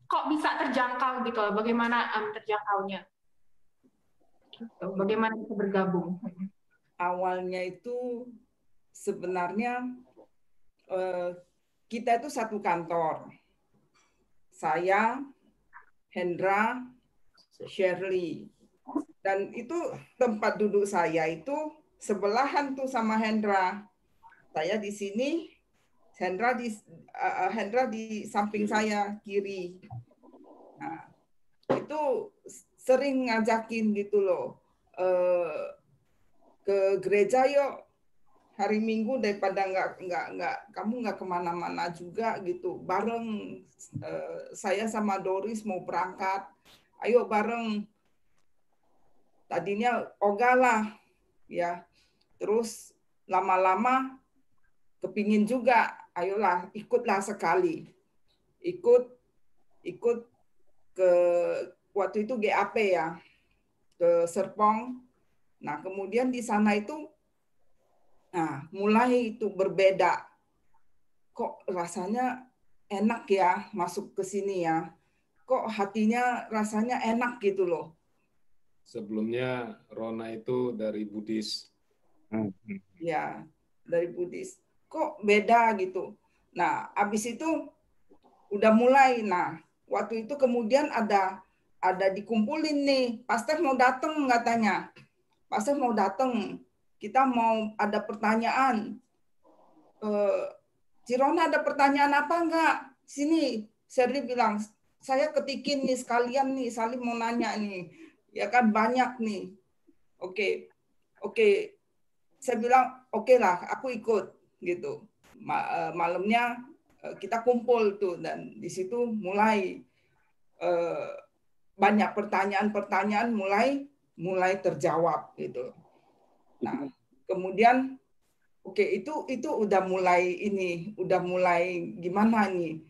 kok bisa terjangkau gitu loh, bagaimana terjangkaunya gitu. Bagaimana bisa bergabung? Awalnya itu sebenarnya kita itu satu kantor, saya, Hendra, Shirley, dan itu tempat duduk saya itu sebelahan tuh sama Hendra. Saya di sini, Hendra di samping saya kiri. Nah, itu sering ngajakin gitu loh, ke gereja yuk hari Minggu, daripada kamu nggak kemana-mana juga gitu. Bareng saya sama Doris mau berangkat, ayo bareng. Tadinya ogalah ya, terus lama-lama kepingin juga, ayolah ikutlah sekali, ikut ke waktu itu GAP ya, ke Serpong. Nah kemudian di sana itu, nah mulai itu berbeda, kok rasanya enak ya masuk ke sini ya. kok hatinya rasanya enak gitu loh. Sebelumnya Rona itu dari Buddhis. Ya, dari Buddhis. Kok beda gitu. Nah, habis itu udah mulai. Nah, waktu itu kemudian ada dikumpulin nih. Pastor mau datang katanya. Pastor mau datang. Kita mau ada pertanyaan. Cirona ada pertanyaan apa enggak? Sini, Sherly bilang, saya ketikin nih sekalian nih, Salim mau nanya nih. Ya kan banyak nih. Oke. Saya bilang, oke lah, aku ikut gitu. Malamnya kita kumpul tuh dan di situ mulai banyak pertanyaan-pertanyaan mulai terjawab gitu. Nah, kemudian oke, itu udah mulai gimana nih?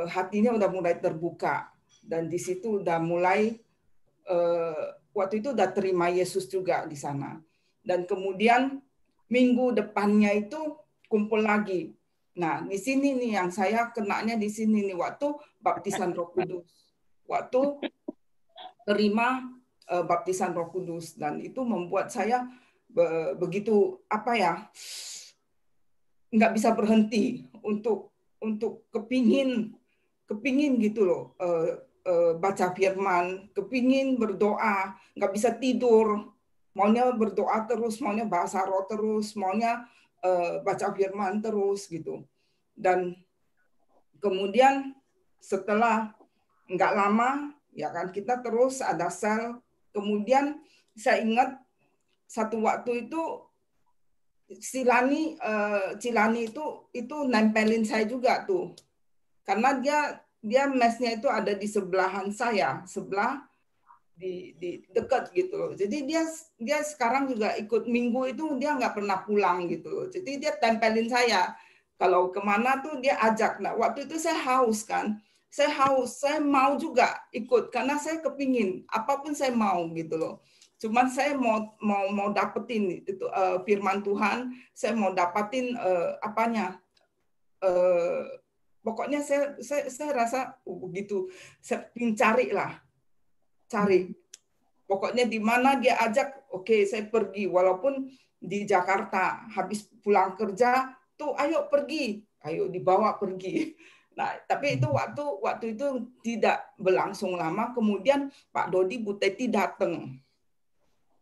Hatinya udah mulai terbuka dan di situ udah mulai waktu itu udah terima Yesus juga di sana. Dan kemudian minggu depannya itu kumpul lagi. Nah, di sini nih yang saya kenanya di sini nih waktu baptisan Roh Kudus. Waktu terima baptisan Roh Kudus dan itu membuat saya begitu nggak bisa berhenti untuk kepingin gitu loh baca firman, kepingin berdoa, nggak bisa tidur, maunya berdoa terus, maunya bahasa roh terus, maunya baca firman terus gitu. Dan kemudian setelah nggak lama ya kan kita terus ada sel. Kemudian saya ingat satu waktu itu Cilani itu nempelin saya juga tuh. Karena dia mesnya itu ada di sebelahan saya, sebelah di dekat gitu loh. Jadi dia sekarang juga ikut minggu itu dia nggak pernah pulang gitu loh. Jadi dia tempelin saya. Kalau kemana tuh dia ajak. Nah waktu itu saya haus kan. Saya mau juga ikut karena saya kepingin apapun saya mau gitu loh. Cuman saya mau dapetin itu firman Tuhan, saya mau dapetin pokoknya saya rasa begitu, saya ingin cari. Pokoknya di mana dia ajak, oke, saya pergi. Walaupun di Jakarta habis pulang kerja tuh, ayo pergi, ayo dibawa pergi. Nah, tapi itu waktu itu tidak berlangsung lama. Kemudian Pak Dodi, Bu Teti datang.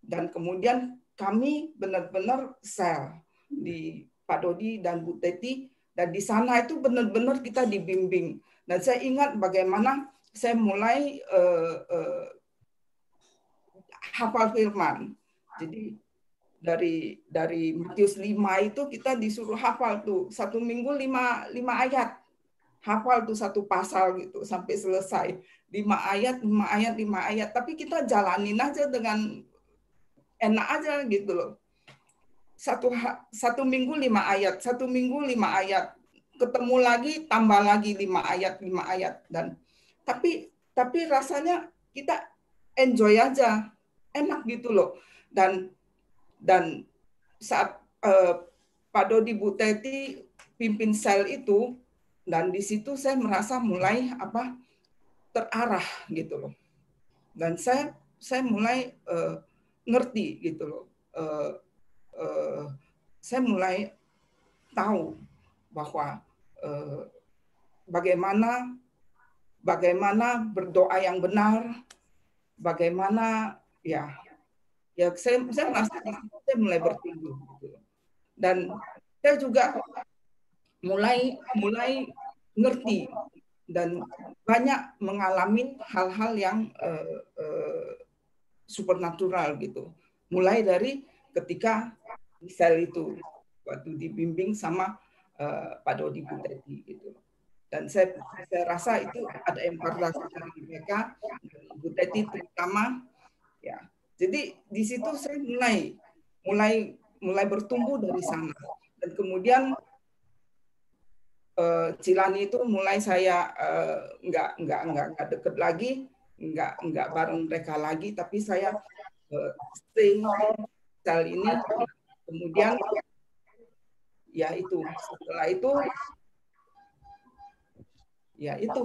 Dan kemudian kami benar-benar sel di Pak Dodi dan Bu Teti. Dan di sana itu benar-benar kita dibimbing. Dan saya ingat bagaimana saya mulai hafal firman. Jadi dari Matius 5 itu kita disuruh hafal tuh 1 minggu 5 ayat. Hafal tuh 1 pasal gitu sampai selesai. 5 ayat. Tapi kita jalanin aja dengan enak aja gitu loh. Satu minggu 5 ayat, 1 minggu 5 ayat. Ketemu lagi tambah lagi 5 ayat. Dan tapi rasanya kita enjoy aja. Enak gitu loh. Dan saat Pak Dodi, Bu Teti pimpin sel itu, dan di situ saya merasa mulai terarah gitu loh. Dan saya mulai ngerti gitu loh. Saya mulai tahu bahwa bagaimana berdoa yang benar, bagaimana ya saya merasa saya mulai bertumbuh gitu. Dan saya juga mulai ngerti dan banyak mengalami hal-hal yang supernatural gitu. Mulai dari ketika di sel itu waktu dibimbing sama Pak Dodi, Bu Teti gitu. Dan saya rasa itu ada impartasi dari mereka, Bu Teti terutama ya. Jadi di situ saya mulai bertumbuh dari sana. Dan kemudian Cilani itu mulai saya nggak deket lagi, nggak bareng mereka lagi, tapi saya stay sel ini. Kemudian ya itu setelah itu Ya itu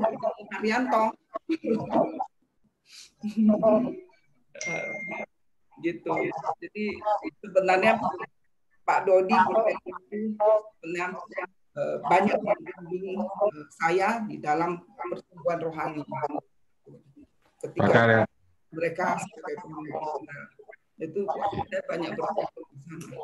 Haryanto. Gitu. Jadi sebenarnya Pak Dodi sebenarnya banyak membimbing saya di dalam pertumbuhan rohani. Ketika mereka sebagai pemimpin, itu saya banyak berkumpul di sana.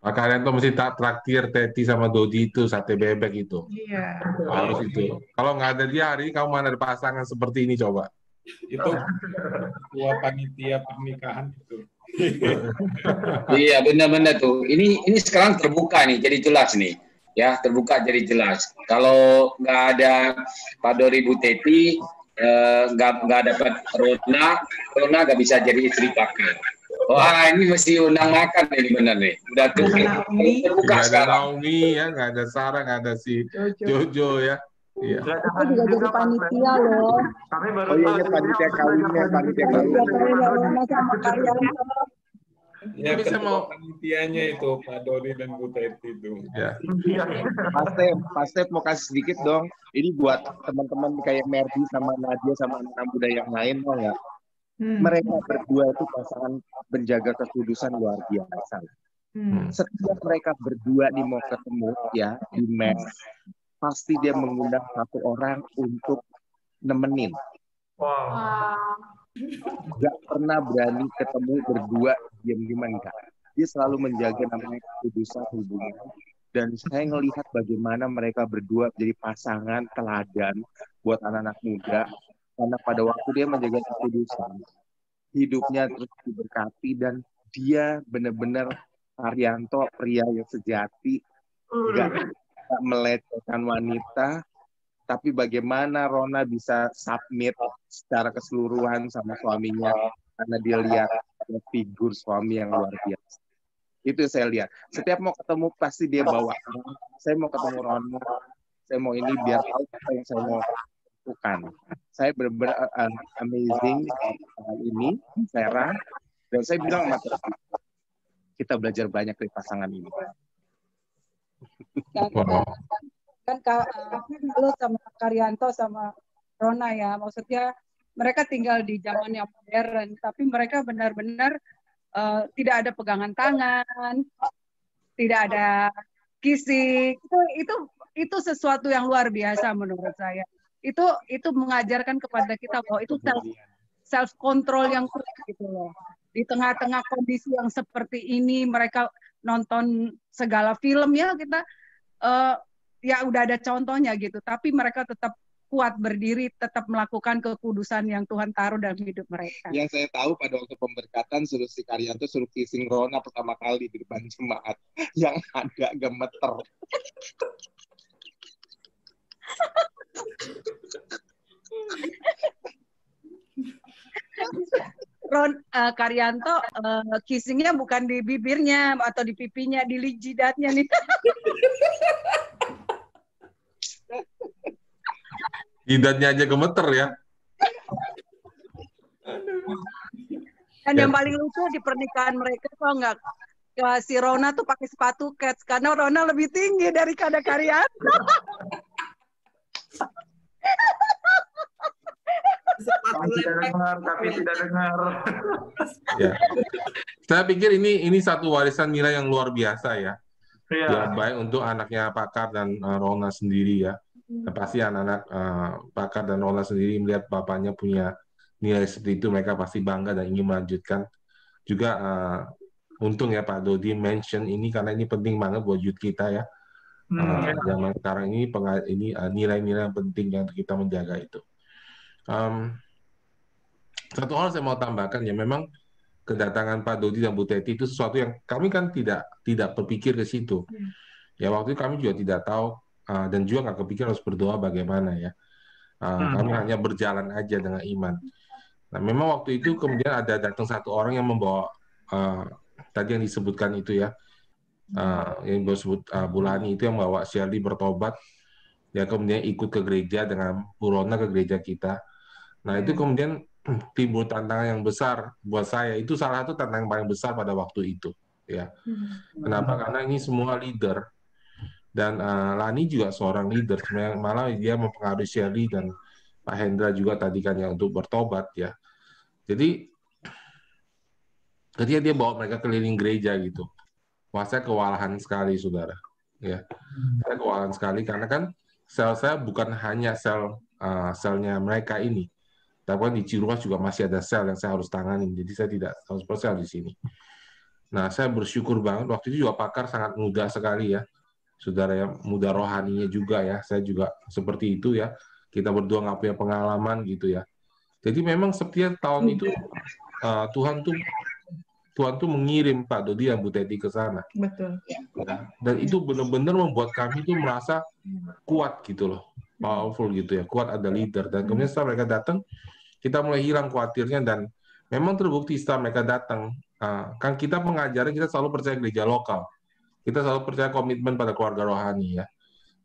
Pak Haryanto mesti tak traktir Teti sama Dodi itu sate bebek itu. Iya. Harus itu. Kalau nggak ada dia hari ini kamu mana ada pasangan seperti ini coba. Itu ketua panitia pernikahan itu. Iya benar-benar tuh. Ini sekarang terbuka nih, jadi jelas nih. Ya terbuka jadi jelas. Kalau nggak ada Pak Dodi Bu Teti, nggak dapat Rona nggak bisa jadi istri Pakar. Wah ini mesti undang makan ini benar nih. Udah terbuka Nggak ada sekarang. Naomi ya, nggak ada Sarah, nggak ada si Jojo ya. Iya. Aku juga jadi panitia loh. Kami baru Oh iya, panitia kawinnya, panitia kawinnya. Sama kalian. Ya, Tapi saya ketua mau- panitianya itu Pak Dodi dan Bu Teti itu. Ya. Pak Step mau kasih sedikit dong. Ini buat teman-teman kayak Merdi sama Nadia sama anak muda yang lain, mau nggak? Mereka berdua itu pasangan penjaga kekudusan luar biasa. Setiap mereka berdua nih mau ketemu ya di mes, pasti dia mengundang satu orang untuk nemenin. Gak pernah berani ketemu berdua diam-diam, enggak. Dia selalu menjaga namanya kekudusan hubungan. Dan saya ngelihat bagaimana mereka berdua jadi pasangan teladan buat anak-anak muda. Karena pada waktu dia menjaga kekudusan, hidupnya terus diberkati dan dia benar-benar Haryanto, pria yang sejati, gak melecehkan wanita, tapi bagaimana Rona bisa submit secara keseluruhan sama suaminya karena dia lihat ada figur suami yang luar biasa. Itu saya lihat. Setiap mau ketemu pasti dia bawa. Saya mau ketemu Rona, saya mau ini biar tahu apa yang saya mau lakukan. Saya benar-benar amazing ini, Sarah, dan saya bilang sama Teti, kita belajar banyak dari pasangan ini. Kan lu sama Karyanto sama Rona ya, maksudnya mereka tinggal di zaman yang modern, tapi mereka benar-benar tidak ada pegangan tangan, tidak ada kissing. Itu sesuatu yang luar biasa menurut saya. Itu mengajarkan kepada kita bahwa itu self control yang kuat gitu loh. Di tengah-tengah kondisi yang seperti ini, mereka nonton segala film ya, kita ya udah ada contohnya gitu, tapi mereka tetap kuat berdiri, tetap melakukan kekudusan yang Tuhan taruh dalam hidup mereka. Yang saya tahu pada waktu pemberkatan suruh si Karyanto suruh kissing Rona pertama kali di depan jemaat, yang agak gemeter. Karyanto kissingnya bukan di bibirnya atau di pipinya, di jidatnya nih. Jidatnya aja gemeter ya. Dan yang paling lucu di pernikahan mereka kok nggak, si Rona tuh pakai sepatu kets karena Rona lebih tinggi daripada Karyanto. Kami tidak dengar. Ya. Saya pikir ini satu warisan nilai yang luar biasa ya. Iya. Ya, baik untuk anaknya Pakar dan Rona sendiri ya. Pasti anak-anak Pakar dan Rona sendiri melihat bapaknya punya nilai seperti itu, mereka pasti bangga dan ingin melanjutkan. Juga untung ya Pak Dodi mention ini karena ini penting banget buat youth kita ya. Zaman sekarang ini nilai-nilai yang penting yang kita menjaga itu. Satu hal saya mau tambahkan ya, memang kedatangan Pak Dodi dan Bu Teti itu sesuatu yang kami kan tidak berpikir ke situ. Ya waktu itu kami juga tidak tahu dan juga nggak kepikir harus berdoa bagaimana ya. Kami hanya berjalan aja dengan iman. Nah memang waktu itu kemudian ada datang satu orang yang membawa tadi yang disebutkan itu ya, yang disebut Bulani itu yang membawa Shirley bertobat, ya kemudian ikut ke gereja dengan Bu Rona ke gereja kita. Nah itu kemudian timbul tantangan yang besar buat saya. Itu salah satu tantangan paling besar pada waktu itu. Ya. Kenapa? Karena ini semua leader Dan Lani juga seorang leader, sebenarnya malah dia mempengaruhi Shirley dan Pak Hendra juga tadi kan yang untuk bertobat ya. Jadi ketika dia bawa mereka keliling gereja gitu, wah saya kewalahan sekali saudara. Ya, saya kewalahan sekali karena kan sel saya bukan hanya selnya mereka ini, tapi kan di Ciruas juga masih ada sel yang saya harus tanganin. Jadi saya tidak 100% di sini. Nah, saya bersyukur banget waktu itu juga pakar sangat muda sekali ya. Saudara ya, muda rohaninya juga ya, saya juga seperti itu ya, kita berdua nggak punya pengalaman gitu ya. Jadi memang setiap tahun itu Tuhan tuh mengirim Pak Dodi dan Bu Teti ke sana. Betul. Ya, dan itu benar-benar membuat kami tuh merasa kuat gitu loh, powerful gitu ya, kuat ada leader. Dan kemudian setelah mereka datang, kita mulai hilang khawatirnya dan memang terbukti setelah mereka datang, kan kita mengajarnya kita selalu percaya gereja lokal. Kita selalu percaya komitmen pada keluarga rohani ya.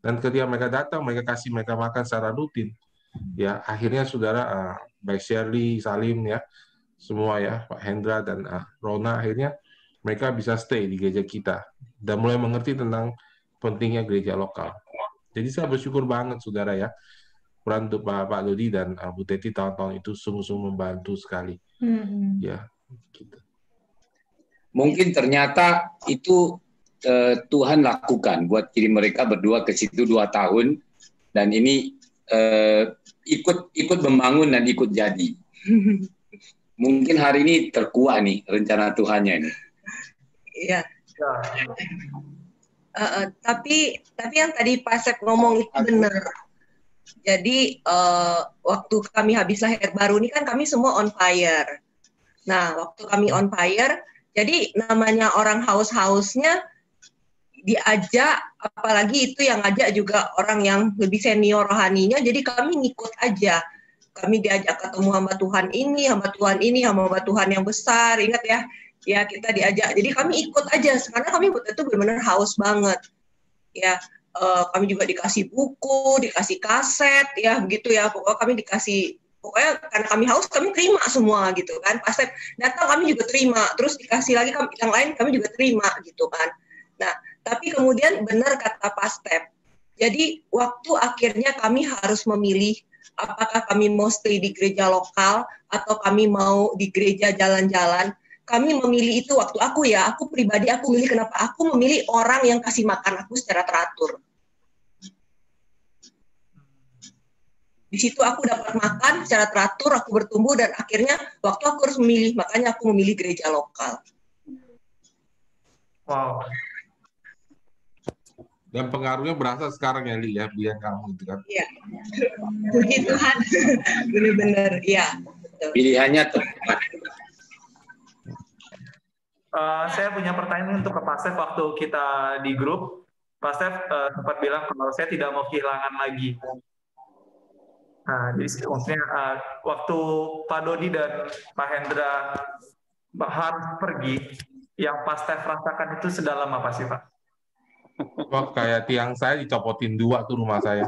Dan ketika mereka datang, mereka kasih mereka makan secara rutin. Ya, akhirnya saudara baik Shirley, Salim ya, semua ya, Pak Hendra dan Rona akhirnya mereka bisa stay di gereja kita dan mulai mengerti tentang pentingnya gereja lokal. Jadi saya bersyukur banget saudara ya. Peran untuk Pak Dodi dan Bu Teti tahun-tahun itu sungguh-sungguh membantu sekali. Ya, gitu. Mungkin ternyata itu Tuhan lakukan buat diri mereka berdua ke situ 2 tahun dan ini ikut membangun dan ikut jadi. Mungkin hari ini terkuak nih rencana Tuhannya ini. Iya. Tapi yang tadi Pak Sep ngomong itu benar. Jadi waktu kami habis lahir baru ini kan kami semua on fire. Nah, waktu kami on fire, jadi namanya orang haus-hausnya diajak, apalagi itu yang ngajak juga orang yang lebih senior rohaninya, jadi kami ngikut aja. Kami diajak ketemu hamba Tuhan ini, hamba Tuhan yang besar, ingat ya, ya kita diajak. Jadi kami ikut aja, karena kami waktu itu benar-benar haus banget. Ya, kami juga dikasih buku, dikasih kaset, ya begitu ya. Pokoknya kami dikasih, pokoknya karena kami haus, kami terima semua gitu kan. Pas datang kami juga terima, terus dikasih lagi yang lain kami juga terima gitu kan. Nah, tapi kemudian benar kata Pak Step. Jadi waktu akhirnya kami harus memilih apakah kami mau stay di gereja lokal atau kami mau di gereja jalan-jalan. Kami memilih itu waktu aku pribadi aku milih, kenapa? Aku memilih orang yang kasih makan aku secara teratur. Di situ aku dapat makan secara teratur, aku bertumbuh dan akhirnya waktu aku harus memilih, makanya aku memilih gereja lokal. Wow. Dan pengaruhnya berasa sekarang ya, Li, ya, biar kamu itu kan. Iya. Puji Tuhan. Benar-benar, iya. Pilihannya tepat. Saya punya pertanyaan untuk ke Pak Stef waktu kita di grup. Pak Stef sempat bilang kalau saya tidak mau kehilangan lagi. Nah, jadi maksudnya waktu Pak Dodi dan Pak Hendra harus pergi, yang Pak Stef rasakan itu sedalam apa sih, Pak? Wah, kayak tiang saya dicopotin 2 tuh rumah saya.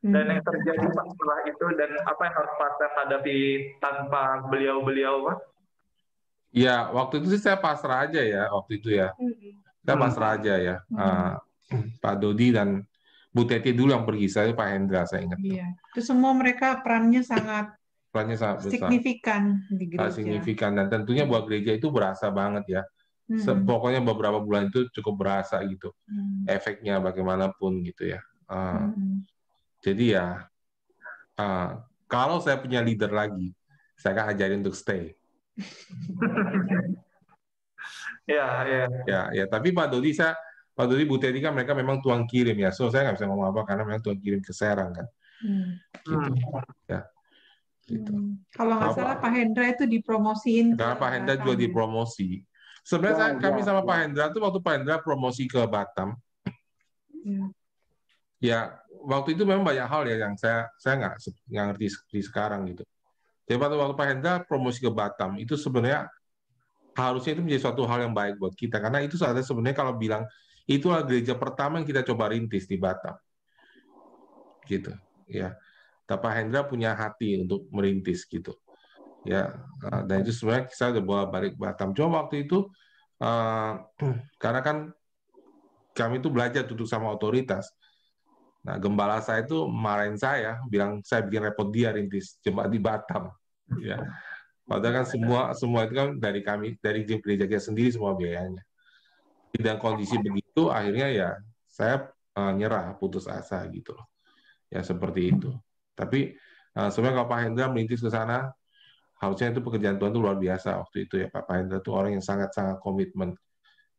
Dan yang terjadi Pak setelah itu dan apa yang harus Pak Stef hadapi tanpa beliau-beliau, Pak? Ya, waktu itu sih saya pasrah aja ya, waktu itu ya. Saya pasrah aja ya. Pak Dodi dan Bu Teti dulu yang pergi, saya Pak Hendra, saya ingat. Iya, itu semua mereka perannya sangat besar. Signifikan di gereja. Signifikan, dan tentunya buat gereja itu berasa banget ya. Pokoknya beberapa bulan itu cukup berasa gitu. Efeknya bagaimanapun gitu ya. Jadi ya, kalau saya punya leader lagi, saya akan ajarin untuk stay. Ya, tapi Pak Dodi, Bu Teti kan mereka memang Tuhan kirim ya, so saya nggak bisa ngomong apa karena memang Tuhan kirim ke Serang kan. Gitu. Ya. Gitu. Kalau nggak salah Pak Hendra itu dipromosiin. Karena Pak Hendra juga dipromosi. Sebenarnya kami sama Pak Hendra tuh waktu Pak Hendra promosi ke Batam. Ya, waktu itu memang banyak hal ya yang saya nggak ngerti seperti sekarang gitu. Jadi waktu Pak Hendra promosi ke Batam itu sebenarnya harusnya itu menjadi suatu hal yang baik buat kita karena itu sebenarnya kalau bilang itulah gereja pertama yang kita coba rintis di Batam, gitu, ya. Tapi Pak Hendra punya hati untuk merintis gitu, ya. Dan itu sebenarnya saya udah bawa balik Batam. Cuma waktu itu karena kan kami itu belajar duduk sama otoritas. Nah, gembala saya itu marahin saya, bilang saya bikin repot dia rintis jemaat di Batam. Ya, padahal kan semua itu kan dari kami, dari gereja kita sendiri semua biayanya. Dan kondisi begitu, akhirnya ya saya nyerah, putus asa gitu loh. Ya seperti itu. Tapi sebenarnya kalau Pak Hendra merintis ke sana, harusnya itu pekerjaan Tuhan itu luar biasa waktu itu ya. Pak Hendra itu orang yang sangat-sangat komitmen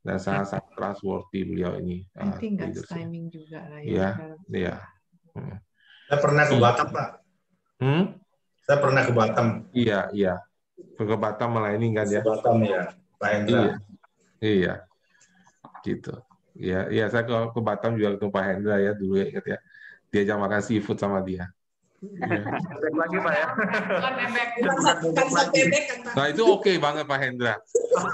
dan sangat-sangat trustworthy beliau ini. I think that's timing juga lah ya. Iya, iya. Saya pernah ke Batam, Pak. Saya pernah ke Batam. Iya, iya. Ke Batam melayani kan ya. Ke Batam ya, Pak Hendra. Iya, iya. Gitu. Ya, iya saya ke Batam juga ketemu Pak Hendra ya dulu ya, ingat ya. Diajak makan seafood sama dia. Bebek lagi Pak ya. Nah itu oke banget Pak Hendra.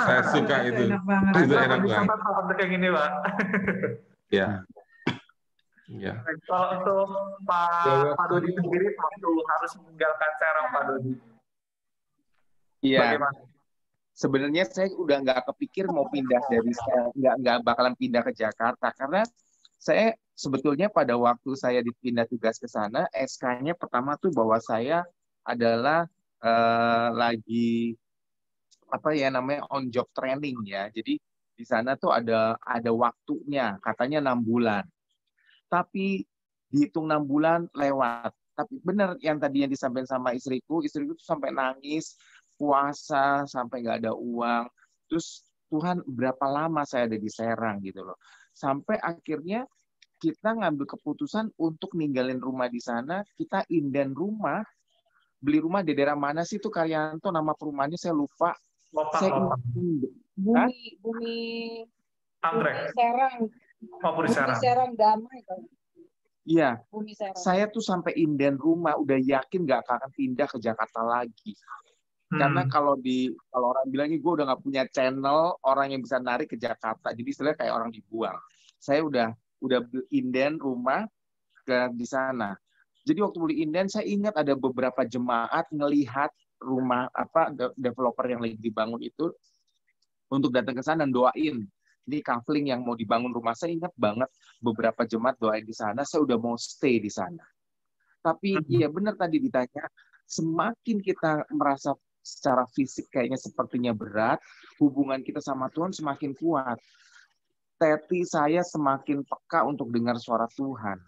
Saya suka itu. Itu enak banget. Kayak gini Pak. Ya. Ya. Kalau untuk Pak Dodi sendiri waktu harus meninggalkan Serang Pak Dodi. Iya. Sebenarnya saya udah nggak kepikir mau pindah dari nggak bakalan pindah ke Jakarta karena saya sebetulnya pada waktu saya dipindah tugas ke sana, SK-nya pertama tuh bahwa saya adalah lagi apa ya namanya on job training ya. Jadi di sana tuh ada waktunya, katanya 6 bulan. Tapi dihitung 6 bulan lewat. Tapi benar yang tadi yang disampaikan sama istriku tuh sampai nangis, puasa sampai nggak ada uang. Terus Tuhan berapa lama saya ada di Serang gitu loh. Sampai akhirnya kita ngambil keputusan untuk ninggalin rumah di sana, kita inden rumah, beli rumah di daerah mana sih itu Karyanto, nama perumahannya saya lupa. Bumi Anggrek. Serang. Bumi Serang Damai kan. Iya, saya tuh sampai inden rumah, udah yakin nggak akan pindah ke Jakarta lagi. Karena kalau orang bilangnya gue udah nggak punya channel orang yang bisa narik ke Jakarta, jadi istilahnya kayak orang dibuang. Saya udah inden rumah di sana. Jadi waktu beli inden, saya ingat ada beberapa jemaat ngelihat rumah developer yang lagi dibangun itu untuk datang ke sana dan doain. Ini kafling yang mau dibangun rumah. Saya ingat banget beberapa jemaat doain di sana. Saya udah mau stay di sana. Tapi ya benar tadi ditanya, semakin kita merasa secara fisik kayaknya sepertinya berat, hubungan kita sama Tuhan semakin kuat. Teti saya semakin peka untuk dengar suara Tuhan.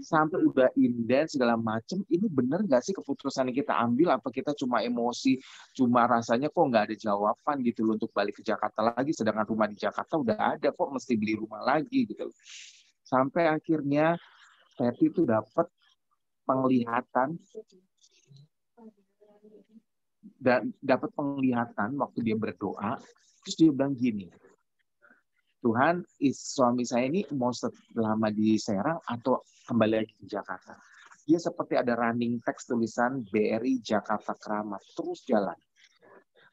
Sampai udah inden segala macam, ini benar nggak sih keputusan yang kita ambil? Apa kita cuma emosi, cuma rasanya kok nggak ada jawaban gitu loh untuk balik ke Jakarta lagi, sedangkan rumah di Jakarta udah ada, kok mesti beli rumah lagi gitu. Sampai akhirnya Teti itu dapat penglihatan dan dapat penglihatan waktu dia berdoa, terus dia bilang gini, Tuhan, suami saya ini mau lama di Serang atau kembali lagi ke Jakarta. Dia seperti ada running text tulisan BRI Jakarta Keramat, terus jalan.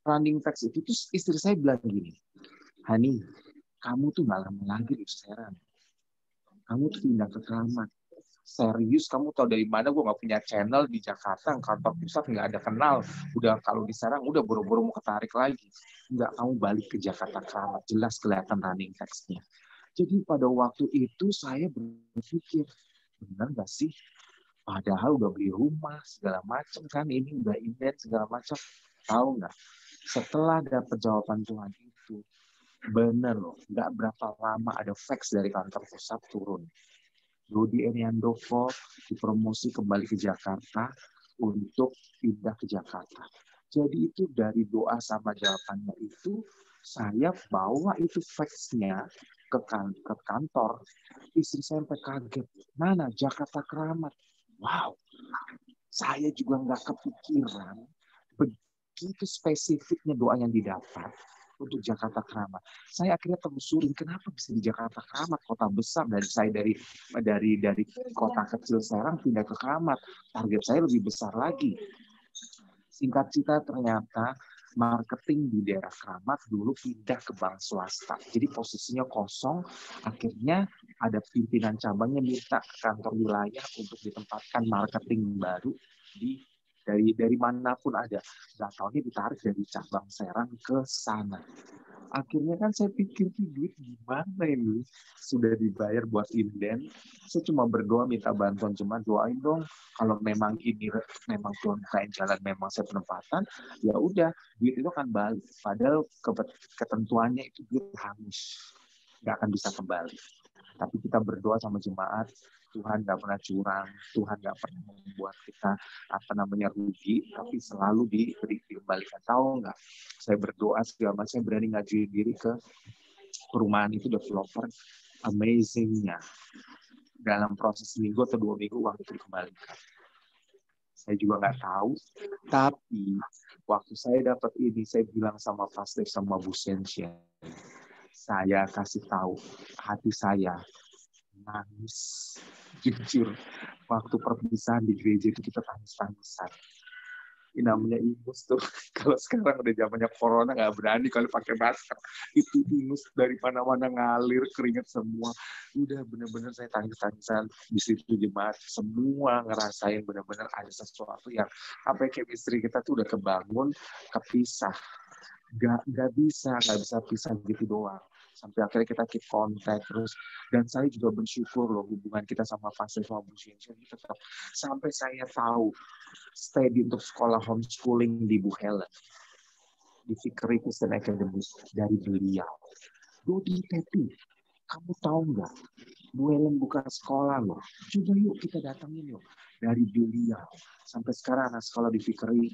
Running text itu terus istri saya bilang gini, Hani, kamu tuh nggak lama lagi di Serang. Kamu tuh pindah ke Keramat. Serius, kamu tahu dari mana gue nggak punya channel di Jakarta, kantor pusat nggak ada kenal. Udah kalau di Serang udah buru-buru mau ketarik lagi. Nggak, kamu balik ke Jakarta Keramat, jelas kelihatan running text-nya. Jadi pada waktu itu saya berpikir, benar nggak sih? Padahal udah beli rumah segala macam kan, ini udah inden segala macam. Tahu nggak? Setelah dapat jawaban Tuhan itu, benar loh, nggak berapa lama ada fax dari kantor pusat turun. Dodi Eriandoko dipromosi kembali ke Jakarta untuk pindah ke Jakarta. Jadi itu dari doa sama jawabannya itu, saya bawa itu fax-nya ke kantor. Istri saya sampai kaget. Mana Jakarta Keramat? Wow, saya juga nggak kepikiran begitu spesifiknya doa yang didapat untuk Jakarta Keramat. Saya akhirnya telusurin kenapa bisa di Jakarta Keramat, kota besar, dari saya dari kota kecil Serang pindah ke Keramat. Target saya lebih besar lagi. Singkat cerita ternyata marketing di daerah Keramat dulu pindah ke bank swasta. Jadi posisinya kosong, akhirnya ada pimpinan cabangnya minta ke kantor wilayah untuk ditempatkan marketing baru dari manapun ada. Nggak tahunya ditarik dari cabang Serang ke sana. Akhirnya kan saya pikir duit gimana ini, sudah dibayar buat inden, saya cuma berdoa minta bantuan, cuma doain dong kalau memang ini memang Tuhan bukain jalan, memang saya penempatan, ya udah duit itu akan balik. Padahal ketentuannya itu duit hangus, nggak akan bisa kembali. Tapi kita berdoa sama jemaat, Tuhan nggak pernah curang, Tuhan nggak pernah membuat kita rugi, tapi selalu dikembalikan. Tahu nggak? Saya berdoa segala macam, saya berani ngajuin diri ke perumahan itu developer, amazingnya dalam proses minggu atau 2 minggu uang itu dikembalikan. Saya juga nggak tahu, tapi waktu saya dapat ini, saya bilang sama pastor sama Bu Sensien, saya kasih tahu hati saya nangis. Jujur, waktu perpisahan di gereja itu kita tangis-tangisan. Ini namanya ingus tuh. Kalau sekarang udah zamannya corona nggak berani kalau pakai masker. Itu ingus dari mana-mana ngalir, keringat semua. Udah bener-bener saya tangis-tangisan. Di situ jemaat semua ngerasain bener-bener ada sesuatu yang chemistry kita tuh udah kebangun, kepisah. Nggak bisa pisah gitu doang. Sampai akhirnya kita keep contact terus. Dan saya juga bersyukur loh hubungan kita sama pastor sama Bu Shenchen tetap. Sampai saya tahu studi untuk sekolah homeschooling di Bu Helen. Di Vickery Christian Academy dari beliau. Dodi Tepi, kamu tahu nggak? Bu Helen buka sekolah loh. Coba yuk kita datangin yuk. Dari beliau. Sampai sekarang anak sekolah di Vickery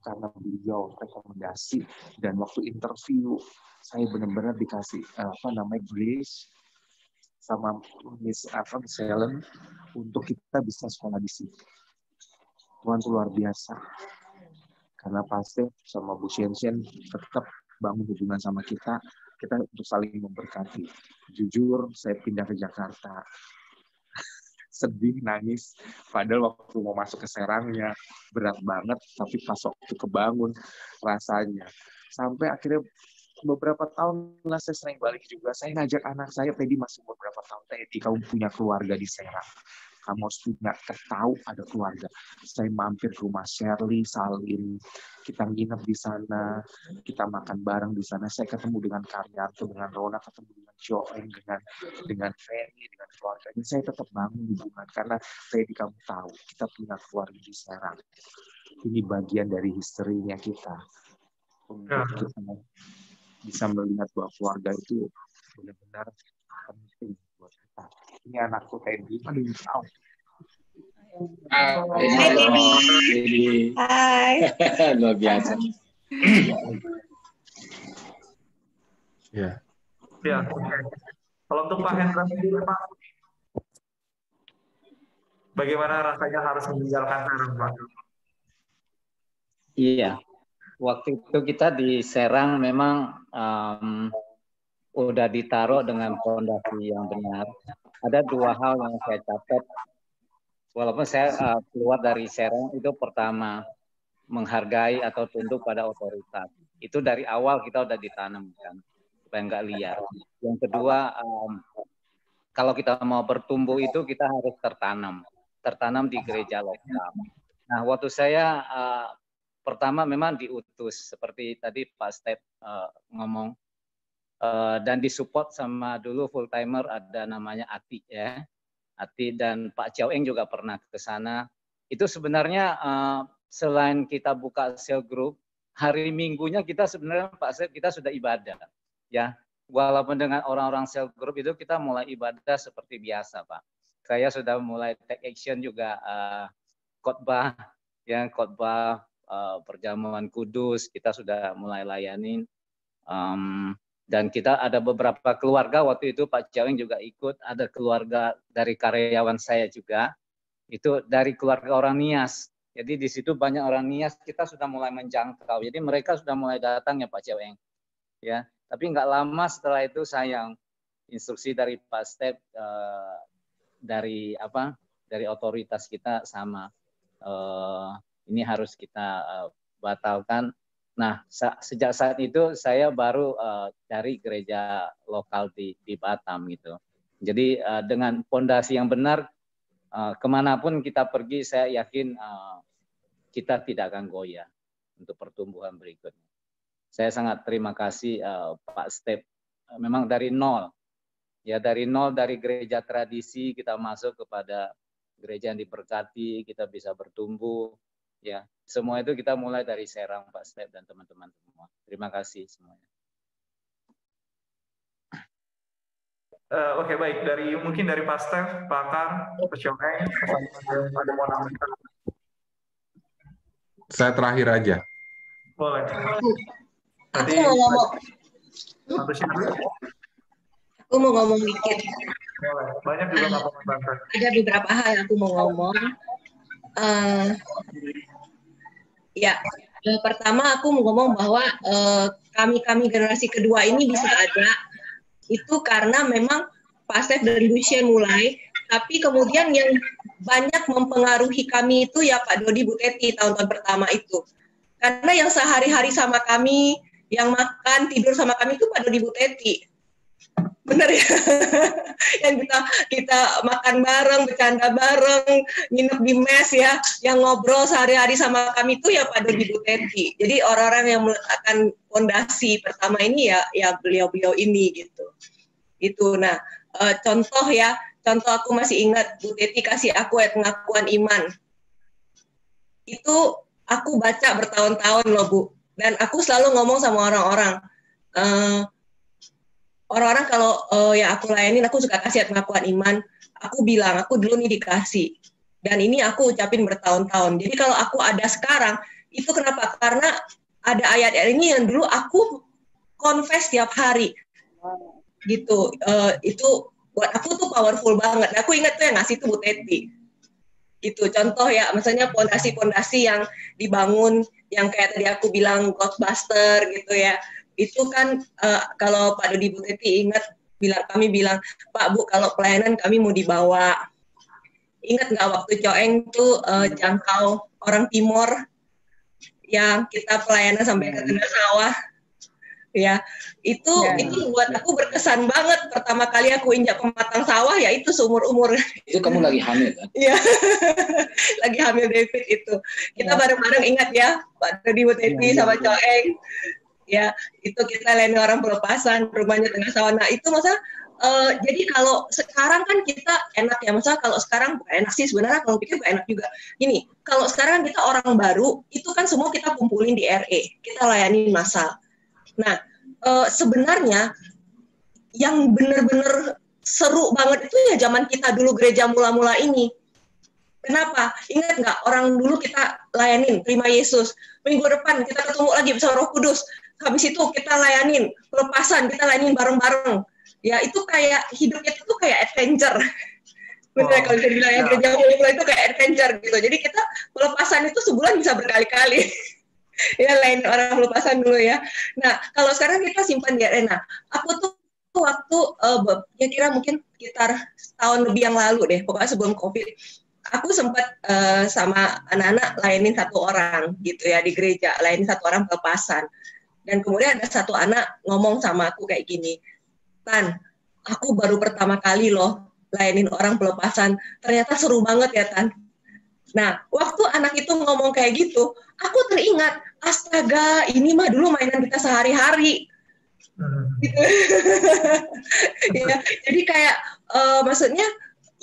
karena beliau rekomendasi, dan waktu interview saya benar-benar dikasih grace sama Miss Helen untuk kita bisa sekolah di sini. Tuhan itu luar biasa. Karena pasti sama Bu Shenchen tetap bangun hubungan sama kita untuk saling memberkati. Jujur, saya pindah ke Jakarta. Sedih, nangis. Padahal waktu mau masuk ke Serangnya berat banget, tapi pas waktu kebangun rasanya. Sampai akhirnya beberapa tahun lah saya sering balik juga. Saya ngajak anak saya, Teddy masih beberapa tahun, Teddy kamu punya keluarga di Serang. Kamu harus punya, tahu ada keluarga. Saya mampir ke rumah Shirley, Salim, kita nginep di sana, kita makan bareng di sana. Saya ketemu dengan Karyanto, dengan Rona, ketemu dengan Joeng, dengan Fanny, dengan keluarganya. Saya tetap bangun hubungan karena Teddy kamu tahu kita punya keluarga di Serang. Ini bagian dari historinya kita. Untuk kita bisa melihat bahwa keluarga itu benar-benar penting buat kita. Ini anakku Teddy. Aduh, Hai Teddy. Hai. Luar biasa. Ya. Ya. Kalau untuk Pak Hendra sendiri, Pak, bagaimana rasanya harus meninggalkan Serang, Pak? Iya. Waktu itu kita di Serang memang udah ditaruh dengan fondasi yang benar. Ada 2 hal yang saya catat. Walaupun saya keluar dari Serang, itu pertama menghargai atau tunduk pada otoritas. Itu dari awal kita udah ditanamkan supaya nggak liar. Yang kedua, kalau kita mau bertumbuh itu kita harus tertanam di gereja lokal. Nah, waktu saya pertama memang diutus seperti tadi Pak Step ngomong, dan disupport sama dulu full timer ada namanya Ati ya. Ati dan Pak Choeng juga pernah ke sana. Itu sebenarnya selain kita buka cell group, hari Minggunya kita sebenarnya Pak Step kita sudah ibadah ya. Walaupun dengan orang-orang cell group itu kita mulai ibadah seperti biasa, Pak. Saya sudah mulai take action juga khotbah ya, khotbah perjamuan kudus kita sudah mulai layanin. Dan kita ada beberapa keluarga waktu itu Pak Jaweng juga ikut, ada keluarga dari karyawan saya juga, itu dari keluarga orang Nias. Jadi di situ banyak orang Nias, kita sudah mulai menjangkau. Jadi mereka sudah mulai datang ya Pak Jaweng. Ya, tapi nggak lama setelah itu sayang instruksi dari Pak Step dari otoritas kita sama ini harus kita batalkan. Nah, sejak saat itu saya baru cari gereja lokal di Batam gitu. Jadi dengan fondasi yang benar, kemanapun kita pergi, saya yakin kita tidak akan goyah untuk pertumbuhan berikutnya. saya sangat terima kasih Pak Step. Memang dari nol, ya dari nol, dari gereja tradisi kita masuk kepada gereja yang diberkati, kita bisa bertumbuh, ya semua itu kita mulai dari Serang, Pak Step dan teman-teman semua. Terima kasih semuanya. Oke, baik, mungkin dari Pak Stef, Pak Kar, Pak Syokeng, ada mau nambahkan? Saya terakhir aja. Boleh. Aku mau ngomong. Aku mau ngomong dikit. Boleh. Banyak juga nggak mau. Ada beberapa hal yang aku mau ngomong. Ya, pertama aku mau ngomong bahwa kami generasi kedua ini bisa ada itu karena memang Pak Stef dan Bu Shen mulai, tapi kemudian yang banyak mempengaruhi kami itu ya Pak Dodi, Bu Teti tahun-tahun pertama itu. Karena yang sehari-hari sama kami, yang makan, tidur sama kami itu Pak Dodi, Bu Teti. Bener ya? Yang kita makan bareng, bercanda bareng, nginep di mes ya, yang ngobrol sehari-hari sama kami itu ya Pak Dodi, Bu Teti. Jadi orang-orang yang meletakkan fondasi pertama ini ya beliau-beliau ini gitu. Itu. Nah, contoh aku masih ingat Bu Teti kasih aku ayat pengakuan iman. Itu aku baca bertahun-tahun loh Bu, dan aku selalu ngomong sama orang-orang. Orang-orang kalau yang aku layanin, aku suka kasih ayat pengakuan iman. Aku bilang, aku dulu nih dikasih. Dan ini aku ucapin bertahun-tahun. Jadi kalau aku ada sekarang, itu kenapa? Karena ada ayat-ayat ini yang dulu aku confess tiap hari. Gitu. Itu buat aku tuh powerful banget. Aku ingat tuh yang ngasih tuh Bu Teti. Itu contoh ya, misalnya pondasi-pondasi yang dibangun, yang kayak tadi aku bilang Ghostbuster gitu ya. Itu kan kalau Pak Dodi, Bu Teti ingat kami bilang, Pak Bu kalau pelayanan kami mau dibawa. Ingat nggak waktu Coeng tuh jangkau orang Timor yang kita pelayanan sampai ke tengah sawah, ya itu buat aku berkesan banget. Pertama kali aku injak pematang sawah ya itu seumur-umur. Itu kamu lagi hamil kan? Iya, lagi hamil David itu. Kita bareng-bareng ingat ya Pak Dodi, Bu Teti sama Coeng. Ya, itu kita layani orang pelepasan, rumahnya tengah sawah. Nah, itu masa jadi kalau sekarang kan kita enak ya, masa kalau sekarang bukan enak sih sebenarnya, kalau pikir bukan enak juga. Gini, kalau sekarang kita orang baru, itu kan semua kita kumpulin di RE, kita layani massal. Nah, sebenarnya yang benar-benar seru banget itu ya zaman kita dulu gereja mula-mula ini. Kenapa? Ingat nggak orang dulu kita layanin, terima Yesus. Minggu depan kita ketemu lagi bersama Roh Kudus. Habis itu kita layanin pelepasan, kita layanin bareng-bareng. Ya itu kayak hidupnya itu kayak adventure. Bener kalau bisa dibilang ya gereja mulai itu kayak adventure gitu. Jadi kita pelepasan itu sebulan bisa berkali-kali. Ya lain orang pelepasan dulu ya. Nah kalau sekarang kita simpan di arena. Aku tuh waktu ya kira mungkin sekitar setahun lebih yang lalu deh, pokoknya sebelum COVID. Aku sempat sama anak-anak layanin satu orang gitu ya di gereja, layanin satu orang pelepasan. Dan kemudian ada satu anak ngomong sama aku kayak gini, Tan, aku baru pertama kali loh layanin orang pelepasan, ternyata seru banget ya Tan. Nah, waktu anak itu ngomong kayak gitu, aku teringat, astaga, ini mah dulu mainan kita sehari-hari. Gitu. Ya, jadi kayak maksudnya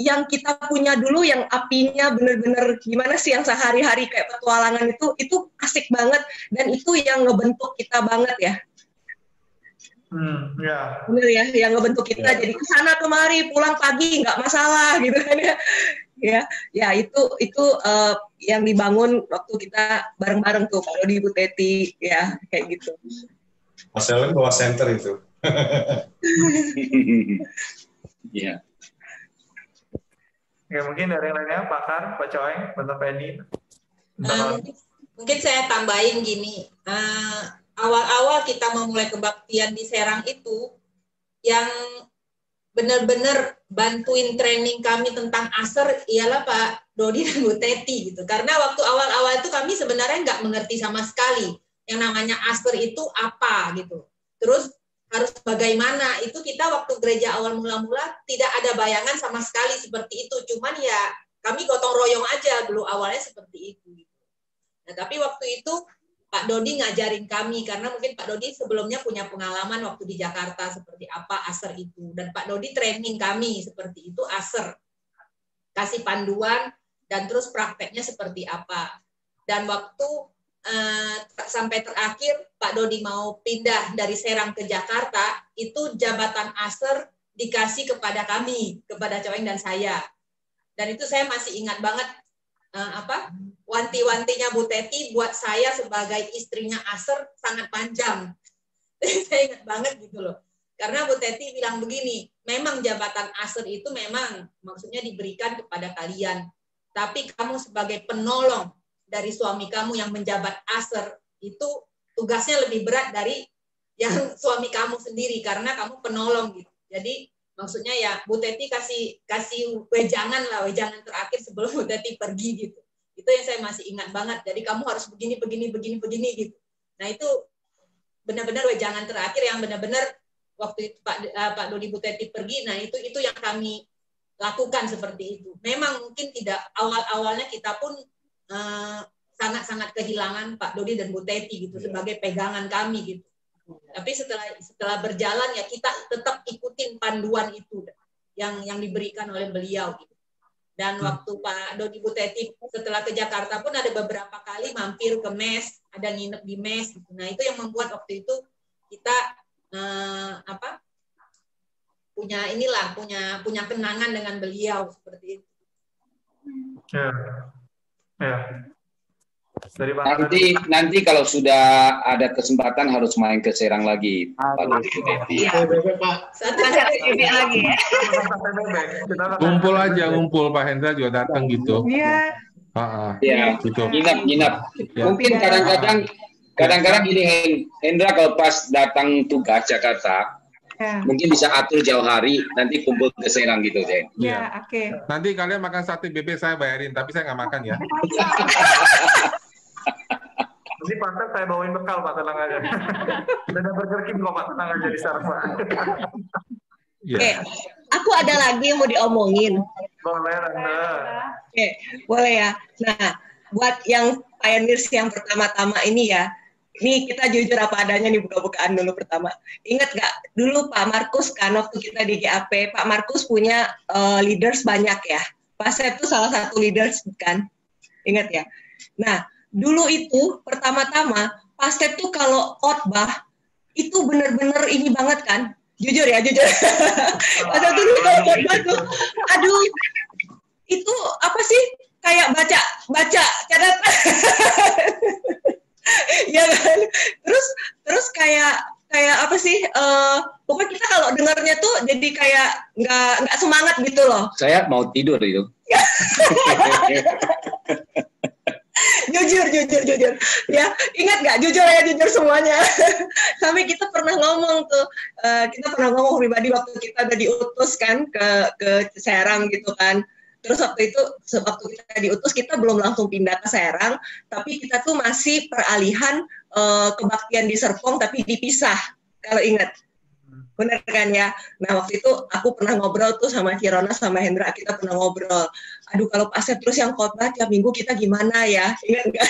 yang kita punya dulu yang apinya bener-bener gimana sih yang sehari-hari kayak petualangan itu asik banget dan itu yang ngebentuk kita banget ya. Ya. Bener ya, yang ngebentuk kita jadi kesana kemari pulang pagi nggak masalah gitu kan ya. Ya itu yang dibangun waktu kita bareng-bareng tuh kalau di Bu Teti ya kayak gitu. Mas Ellen bawa center itu. Iya. Ya, mungkin dari yang lainnya, Pak Kar, Pak Coeng, Pak Penny. Mungkin saya tambahin gini, awal-awal kita memulai kebaktian di Serang itu, yang benar-benar bantuin training kami tentang ASER ialah Pak Dodi dan Bu Teti gitu. Karena waktu awal-awal itu kami sebenarnya nggak mengerti sama sekali yang namanya ASER itu apa gitu. Terus harus bagaimana, itu kita waktu gereja awal mula-mula tidak ada bayangan sama sekali seperti itu, cuman ya kami gotong royong aja dulu awalnya seperti itu. Nah tapi waktu itu Pak Dodi ngajarin kami, karena mungkin Pak Dodi sebelumnya punya pengalaman waktu di Jakarta seperti apa ASER itu, dan Pak Dodi training kami seperti itu ASER, kasih panduan dan terus prakteknya seperti apa. Dan waktu sampai terakhir Pak Dodi mau pindah dari Serang ke Jakarta, itu jabatan ASER dikasih kepada kami, kepada Coeng dan saya. Dan itu saya masih ingat banget wanti-wantinya Bu Teti buat saya sebagai istrinya ASER sangat panjang. Saya ingat banget gitu loh. Karena Bu Teti bilang begini, memang jabatan ASER itu memang maksudnya diberikan kepada kalian, tapi kamu sebagai penolong dari suami kamu yang menjabat ASER itu tugasnya lebih berat dari yang suami kamu sendiri karena kamu penolong gitu. Jadi maksudnya ya Bu Teti kasih wejangan terakhir sebelum Bu Teti pergi gitu. Itu yang saya masih ingat banget. Jadi kamu harus begini gitu. Nah itu benar-benar wejangan terakhir yang benar-benar waktu itu Pak Dodi Bu Teti pergi. Nah itu yang kami lakukan seperti itu. Memang mungkin tidak awalnya kita pun sangat-sangat kehilangan Pak Dodi dan Bu Teti gitu sebagai pegangan kami gitu. Tapi setelah berjalan ya kita tetap ikutin panduan itu yang diberikan oleh beliau gitu. Dan waktu Pak Dodi Bu Teti setelah ke Jakarta pun ada beberapa kali mampir ke mes, ada nginep di mes gitu. Nah itu yang membuat waktu itu kita punya kenangan dengan beliau seperti itu. Ya. Nanti kalau sudah ada kesempatan harus main ke Serang lagi, Pak Dodi. lagi ya. Ngumpul Pak Hendra juga datang gitu. Iya. Iya, gitu. Nginap. Mungkin kadang-kadang gini Hendra kalau pas datang tugas Jakarta, mungkin bisa atur jauh hari, nanti kumpul ke Serang gitu, Jen. Iya, oke. Nanti kalian makan sate bebek saya bayarin, tapi saya nggak makan ya. Nanti Pak, saya bawain bekal Pak, tenang aja. Udah Burger King kok Pak, tenang aja di sana Pak. Oke, aku ada lagi yang mau diomongin. Boleh, Randa. Oke, boleh ya. Nah, buat yang pioneers yang pertama-tama ini ya, ini kita jujur apa adanya nih, buka-bukaan dulu pertama. Ingat nggak, dulu Pak Markus kan waktu kita di GAP, Pak Markus punya leaders banyak ya. Pak Sep itu salah satu leaders kan, ingat ya. Nah, dulu itu pertama-tama Pak Sep tuh kalau khotbah itu bener-bener ini banget kan, jujur ya, jujur. Pak Sep tuh kalau khotbah tuh, aduh, itu apa sih, kayak baca catatan. Ya kan, terus kayak apa sih, pokoknya kita kalau dengarnya tuh jadi kayak nggak semangat gitu loh. Saya mau tidur itu. Jujur ya, ingat nggak, jujur semuanya. Sampai kita pernah ngomong tuh, pribadi waktu kita udah diutus kan ke Serang gitu kan. Terus waktu kita diutus, kita belum langsung pindah ke Serang, tapi kita tuh masih peralihan kebaktian di Serpong, tapi dipisah, kalau ingat. Benar kan ya? Nah, waktu itu aku pernah ngobrol tuh sama Cirona, sama Hendra, kita pernah ngobrol. Aduh, kalau Pak Sep terus yang khotbah tiap minggu kita gimana ya? Ingat nggak?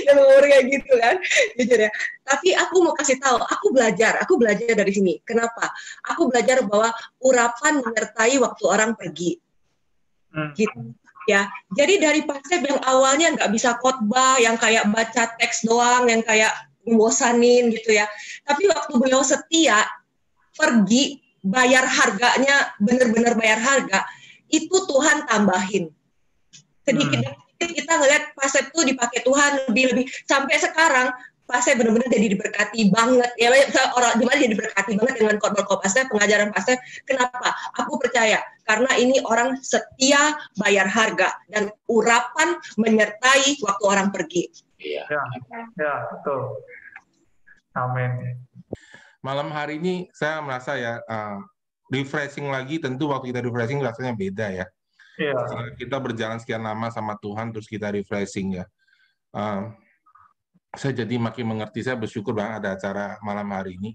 Yang ngomong kayak gitu kan? Jujur ya. Tapi aku mau kasih tahu, aku belajar dari sini. Kenapa? Aku belajar bahwa urapan menyertai waktu orang pergi. Gitu ya. Jadi dari Pak Sep yang awalnya nggak bisa khotbah, yang kayak baca teks doang, yang kayak membosanin gitu ya. Tapi waktu beliau setia pergi, bayar harganya, benar-benar bayar harga, itu Tuhan tambahin. Sedikit-sedikit kita ngeliat Pak Sep tuh dipakai Tuhan lebih-lebih. Sampai sekarang Pak Sep benar-benar jadi diberkati banget. Ya, orang dimana jadi diberkati banget dengan khotbah Pak Sep, pengajaran Pak Sep. Kenapa? Aku percaya karena ini orang setia, bayar harga, dan urapan menyertai waktu orang pergi. Iya. Ya, betul. Amin. Malam hari ini saya merasa ya refreshing lagi. Tentu waktu kita refreshing rasanya beda ya. Iya. Kita berjalan sekian lama sama Tuhan, terus kita refreshing ya. Saya jadi makin mengerti, saya bersyukur banget ada acara malam hari ini.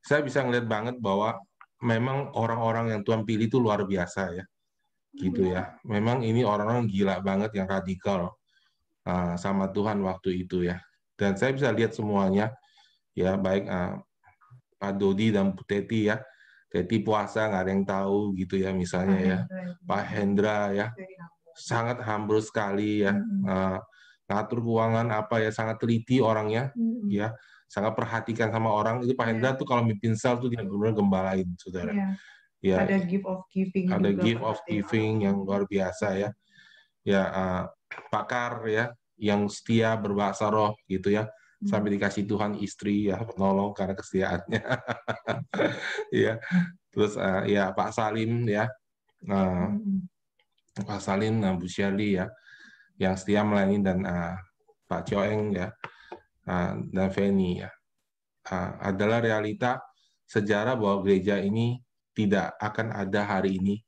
Saya bisa ngeliat banget bahwa memang orang-orang yang Tuhan pilih itu luar biasa ya. Gitu ya. Memang ini orang-orang gila banget yang radikal sama Tuhan waktu itu ya. Dan saya bisa lihat semuanya, ya baik Pak Dodi dan Bu Teti ya. Teti puasa nggak ada yang tahu gitu ya misalnya ya. Pak Hendra ya, sangat humble sekali ya. Ngatur keuangan apa ya, sangat teliti orangnya ya. Sangat perhatikan sama orang. Itu Pak Hendra tuh kalau mimpin sel tuh dia benar-benar gembalain, saudara. Ya, ada gift of giving ada juga, gift of giving yang luar biasa ya. Ya, pakar ya, yang setia berbahasa roh gitu ya. Sampai dikasih Tuhan istri ya, penolong karena kesetiaannya. Ya, terus ya Pak Salim ya, Pak Salim, Bu Shirley ya, yang setia melayani, dan Pak Choeng ya, dan Feni ya. Adalah realita sejarah bahwa gereja ini tidak akan ada hari ini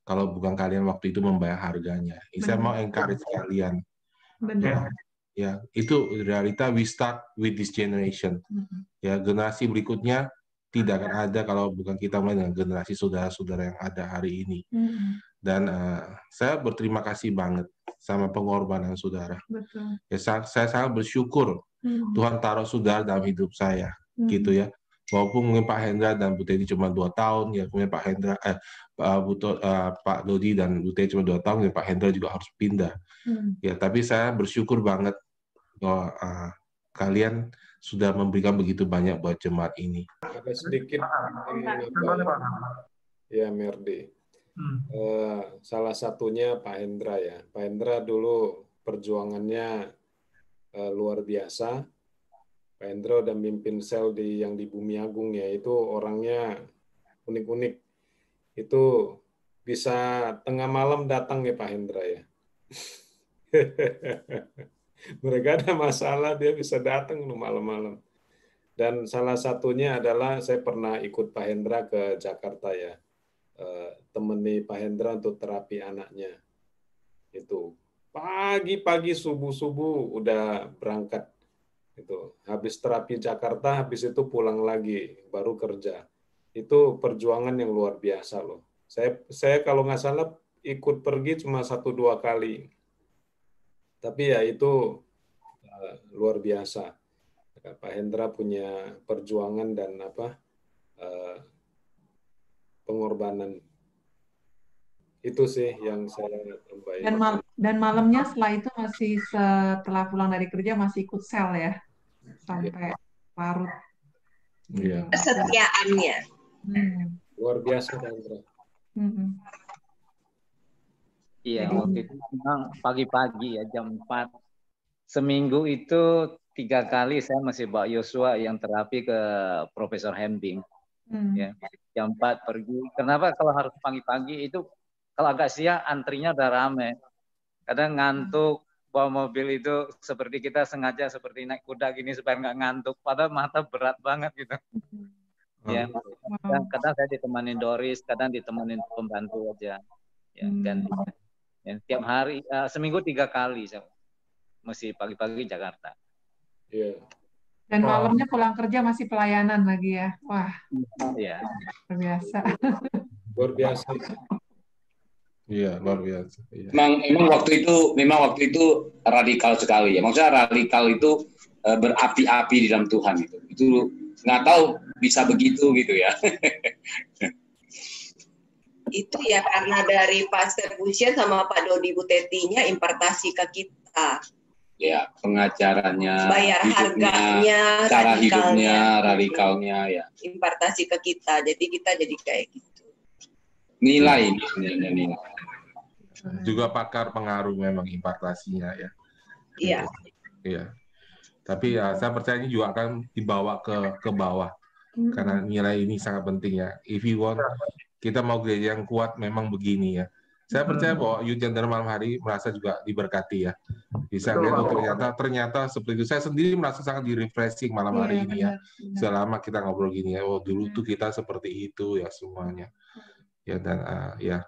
kalau bukan kalian waktu itu membayar harganya. Saya mau encourage kalian. Benar. Ya, itu realita. We start with this generation. Ya, generasi berikutnya tidak akan ada kalau bukan kita mulai dengan generasi saudara-saudara yang ada hari ini. Dan saya berterima kasih banget sama pengorbanan saudara. Betul. Ya, saya sangat bersyukur Tuhan taruh saudara dalam hidup saya, gitu ya. Walaupun mungkin Pak Hendra dan Bu Teti cuma 2 tahun, ya kemudian Pak Hendra, Pak Dodi dan Bu Teti cuma 2 tahun, ya Pak Hendra juga harus pindah. Ya, tapi saya bersyukur banget bahwa kalian sudah memberikan begitu banyak buat jemaat ini. Ada sedikit ya Merdi. Salah satunya Pak Hendra ya. Pak Hendra dulu perjuangannya luar biasa. Pak Hendra udah mimpin sel yang di Bumi Agung ya, itu orangnya unik-unik. Itu bisa tengah malam datang ya Pak Hendra ya. Mereka ada masalah, dia bisa datang malam-malam. Dan salah satunya adalah saya pernah ikut Pak Hendra ke Jakarta ya. Temani Pak Hendra untuk terapi anaknya. Itu pagi-pagi subuh-subuh udah berangkat. Itu habis terapi Jakarta, habis itu pulang lagi baru kerja. Itu perjuangan yang luar biasa loh. Saya kalau nggak salah ikut pergi cuma 1-2 kali. Tapi ya itu luar biasa. Pak Hendra punya perjuangan dan pengorbanan. Itu sih yang saya tambahin. Dan malamnya setelah itu masih setelah pulang dari kerja masih ikut sel ya sampai larut. Kesetiaannya. Luar biasa, Hendra. Iya, waktu itu memang pagi-pagi ya jam 4. Seminggu itu 3 kali saya masih bawa Yosua yang terapi ke Profesor Hembing. Ya, jam 4 pergi. Kenapa kalau harus pagi-pagi itu? Kalau agak siang antrinya udah rame. Kadang ngantuk, bawa mobil itu seperti kita sengaja seperti naik kuda gini supaya nggak ngantuk. Padahal mata berat banget gitu. Ya, kadang saya ditemanin Doris, kadang ditemanin pembantu aja. Ya, ganti. Ya, tiap hari, seminggu 3 kali saya mesti pagi-pagi Jakarta. Iya. Dan malamnya pulang kerja masih pelayanan lagi ya. Wah. Iya. Luar biasa. Luar biasa. Iya, luar biasa. Iya. Memang waktu itu radikal sekali ya. Maksudnya radikal itu berapi-api di dalam Tuhan gitu. Itu nggak tahu bisa begitu gitu ya. Itu ya karena dari Pastor Bushian sama Pak Dodi Butetinya impartasi ke kita. Ya, pengajarannya, bayar hidupnya, harganya, cara hidupnya, radikalnya ya. Impartasi ke kita. Jadi kita jadi kayak gitu. Nilai sebenarnya nilai. Juga pakar pengaruh memang impartasinya ya. Iya. Iya. Tapi ya saya percaya ini juga akan dibawa ke bawah karena nilai ini sangat penting ya. If you want kita mau gereja yang kuat memang begini ya. Saya percaya bahwa Youth Gender malam hari merasa juga diberkati ya. Bisa lihat ternyata seperti itu. Saya sendiri merasa sangat di-refreshing malam hari ini ya. Selama kita ngobrol gini ya. Oh dulu tuh kita seperti itu ya semuanya. Ya dan ya,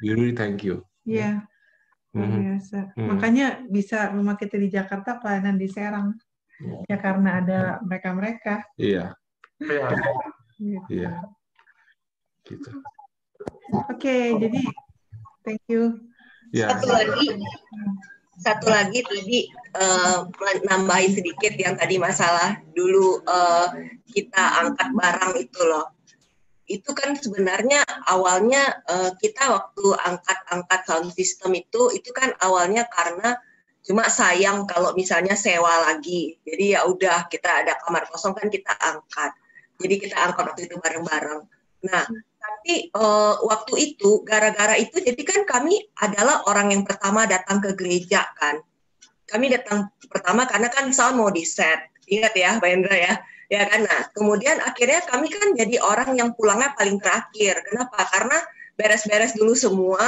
we really thank you. Iya, luar biasa. Makanya bisa rumah kita di Jakarta pelayanan di Serang. Ya karena ada mereka-mereka. Iya. Gitu. Iya. Gitu. Oke, jadi thank you. Ya. Satu lagi, satu lagi tadi nambahin sedikit yang tadi masalah dulu kita angkat barang itu loh. Itu kan sebenarnya awalnya kita waktu angkat sound system itu kan awalnya karena cuma sayang kalau misalnya sewa lagi. Jadi ya udah kita ada kamar kosong kan kita angkat. Jadi kita angkat waktu itu bareng-bareng. Nah, tapi waktu itu gara-gara itu jadi kan kami adalah orang yang pertama datang ke gereja kan. Kami datang pertama karena kan sound mau di-set. Ingat ya, Pak Hendra ya. Ya kan, nah kemudian akhirnya kami kan jadi orang yang pulangnya paling terakhir. Kenapa? Karena beres-beres dulu semua,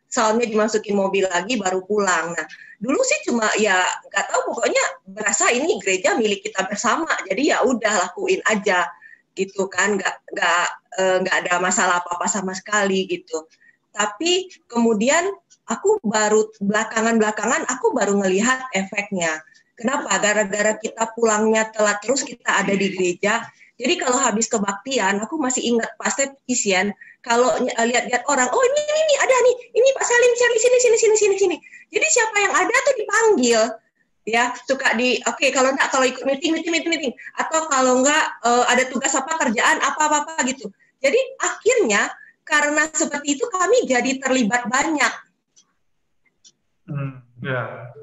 soundnya dimasukin mobil lagi baru pulang. Nah dulu sih cuma ya nggak tahu, pokoknya berasa ini gereja milik kita bersama. Jadi ya udah lakuin aja gitu kan, nggak ada masalah apa-apa sama sekali gitu. Tapi kemudian aku baru belakangan aku baru ngelihat efeknya. Kenapa? Gara-gara kita pulangnya telat terus kita ada di gereja. Jadi kalau habis kebaktian, aku masih ingat pas Vision, kalau lihat-lihat orang, oh ini ada nih, ini Pak Salim, sini. Jadi siapa yang ada tuh dipanggil, ya suka kalau enggak, kalau ikut meeting, atau kalau enggak ada tugas kerjaan apa gitu. Jadi akhirnya karena seperti itu kami jadi terlibat banyak. Yeah.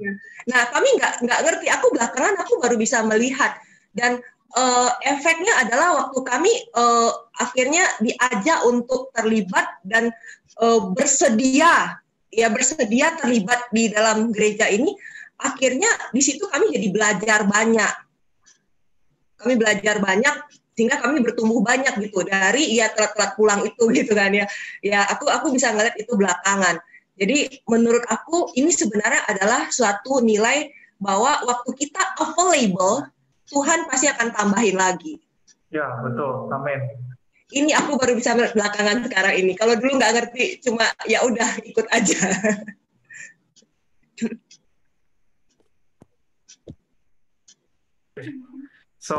Nah, kami nggak ngerti. Aku belakangan aku baru bisa melihat, dan efeknya adalah waktu kami akhirnya diajak untuk terlibat dan bersedia terlibat di dalam gereja ini. Akhirnya di situ kami jadi belajar banyak. Kami belajar banyak sehingga kami bertumbuh banyak gitu dari telat-telat pulang itu gitu kan ya. Ya aku bisa ngeliat itu belakangan. Jadi menurut aku ini sebenarnya adalah suatu nilai bahwa waktu kita available, Tuhan pasti akan tambahin lagi. Ya, betul. Amin. Ini aku baru bisa belakangan sekarang ini. Kalau dulu nggak ngerti, cuma ya udah ikut aja. So,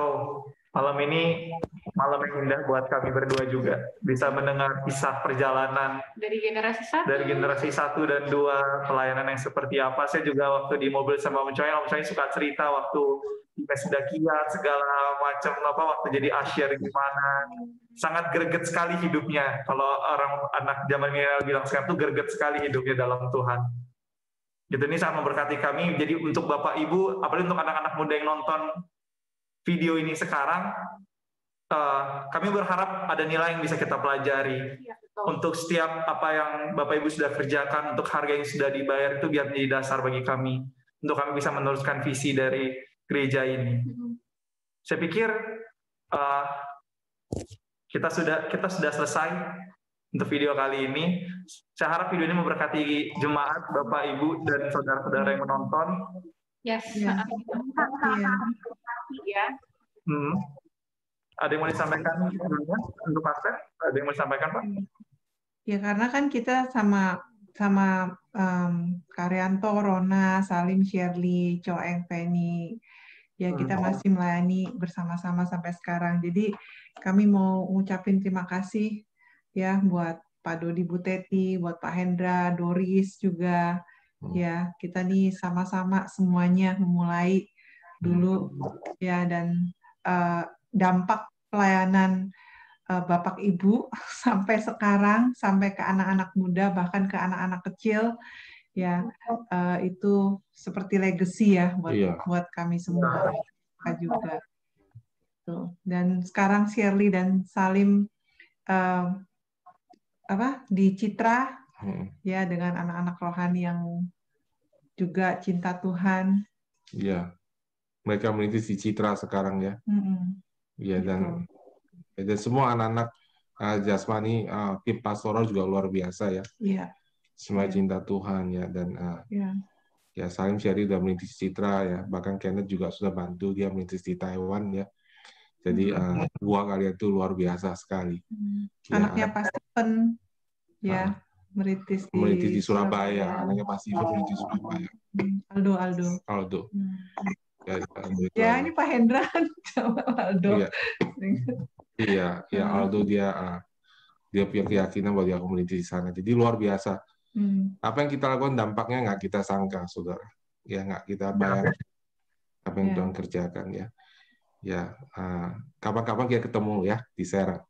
malam ini malam yang indah buat kami berdua juga, bisa mendengar kisah perjalanan dari generasi 1 dan 2, pelayanan yang seperti apa. Saya juga waktu di mobil sama Om Coy suka cerita waktu di Mesda Kiat segala macam waktu jadi usher gimana. Sangat greget sekali hidupnya. Kalau orang anak zaman milenial bilang sekarang tuh greget sekali hidupnya dalam Tuhan. Gitu, ini sangat memberkati kami. Jadi untuk Bapak Ibu, apalagi untuk anak-anak muda yang nonton video ini sekarang, kami berharap ada nilai yang bisa kita pelajari. Ya, untuk setiap apa yang Bapak Ibu sudah kerjakan, untuk harga yang sudah dibayar itu biar menjadi dasar bagi kami, untuk kami bisa meneruskan visi dari gereja ini. Saya pikir kita sudah selesai untuk video kali ini. Saya harap video ini memberkati jemaat, Bapak Ibu dan saudara-saudara yang menonton. Yes. Ya. Ada yang mau disampaikan sebelumnya untuk Pastor? Ada yang mau disampaikan, Pak? Ya, karena kan kita sama Karyanto, Rona, Salim, Shirley, Coeng, Penny, ya kita masih melayani bersama-sama sampai sekarang. Jadi kami mau ngucapin terima kasih ya buat Pak Dodi Buteti, buat Pak Hendra, Doris juga. Ya, kita nih sama-sama semuanya memulai dulu ya, dan dampak pelayanan Bapak Ibu sampai sekarang, sampai ke anak-anak muda, bahkan ke anak-anak kecil, ya itu seperti legacy ya buat kami semua juga. Tuh. Dan sekarang Shirley dan Salim di Citra ya, dengan anak-anak rohani yang juga cinta Tuhan. Iya, mereka meniti di Citra sekarang ya. Iya, dan semua anak-anak jasmani, tim pastoral juga luar biasa ya. Iya. Semua cinta Tuhan ya, dan ya Salim Syari udah meniti di Citra ya, bahkan Kenneth juga sudah bantu dia meniti di Taiwan ya. Jadi dua kalian itu luar biasa sekali. Anaknya Pak Stephen ya, meritis di Surabaya. Anaknya Pak Stephen meritis di Surabaya. Aldo. Ya, ini Pak Hendra sama Aldo. Iya, Aldo dia punya keyakinan bahwa dia community di sana. Jadi luar biasa. Apa yang kita lakukan dampaknya nggak kita sangka, saudara. ya nggak kita bayar apa yang Tuhan kerjakan ya. Ya, kapan-kapan kita ketemu ya di Serang.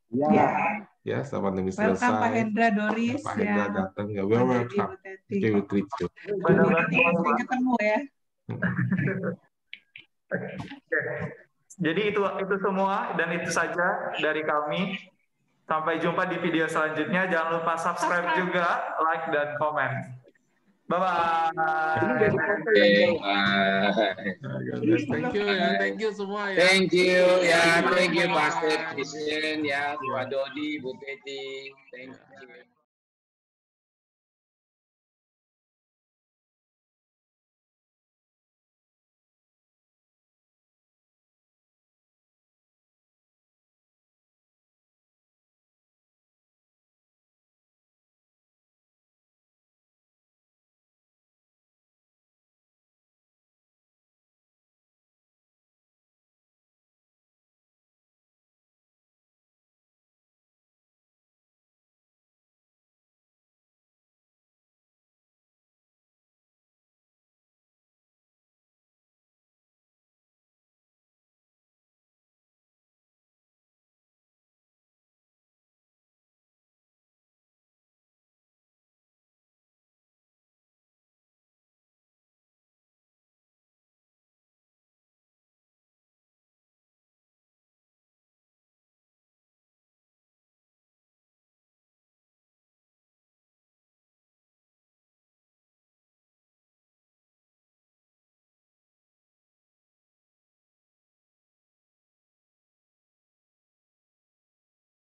Ya, selamat demi selesai. Welcome Pak Hendra, Doris. Pak Hendra datang ya, welcome. Oke, we greet you. Sering ketemu ya. Jadi itu semua dan itu saja dari kami. Sampai jumpa di video selanjutnya. Jangan lupa subscribe juga, like dan komen. Bye-bye. Thank you ya, thank you semua ya. Thank you ya, thank you Pastor Christian ya, Pak Dodi, Bu Peti, thank you.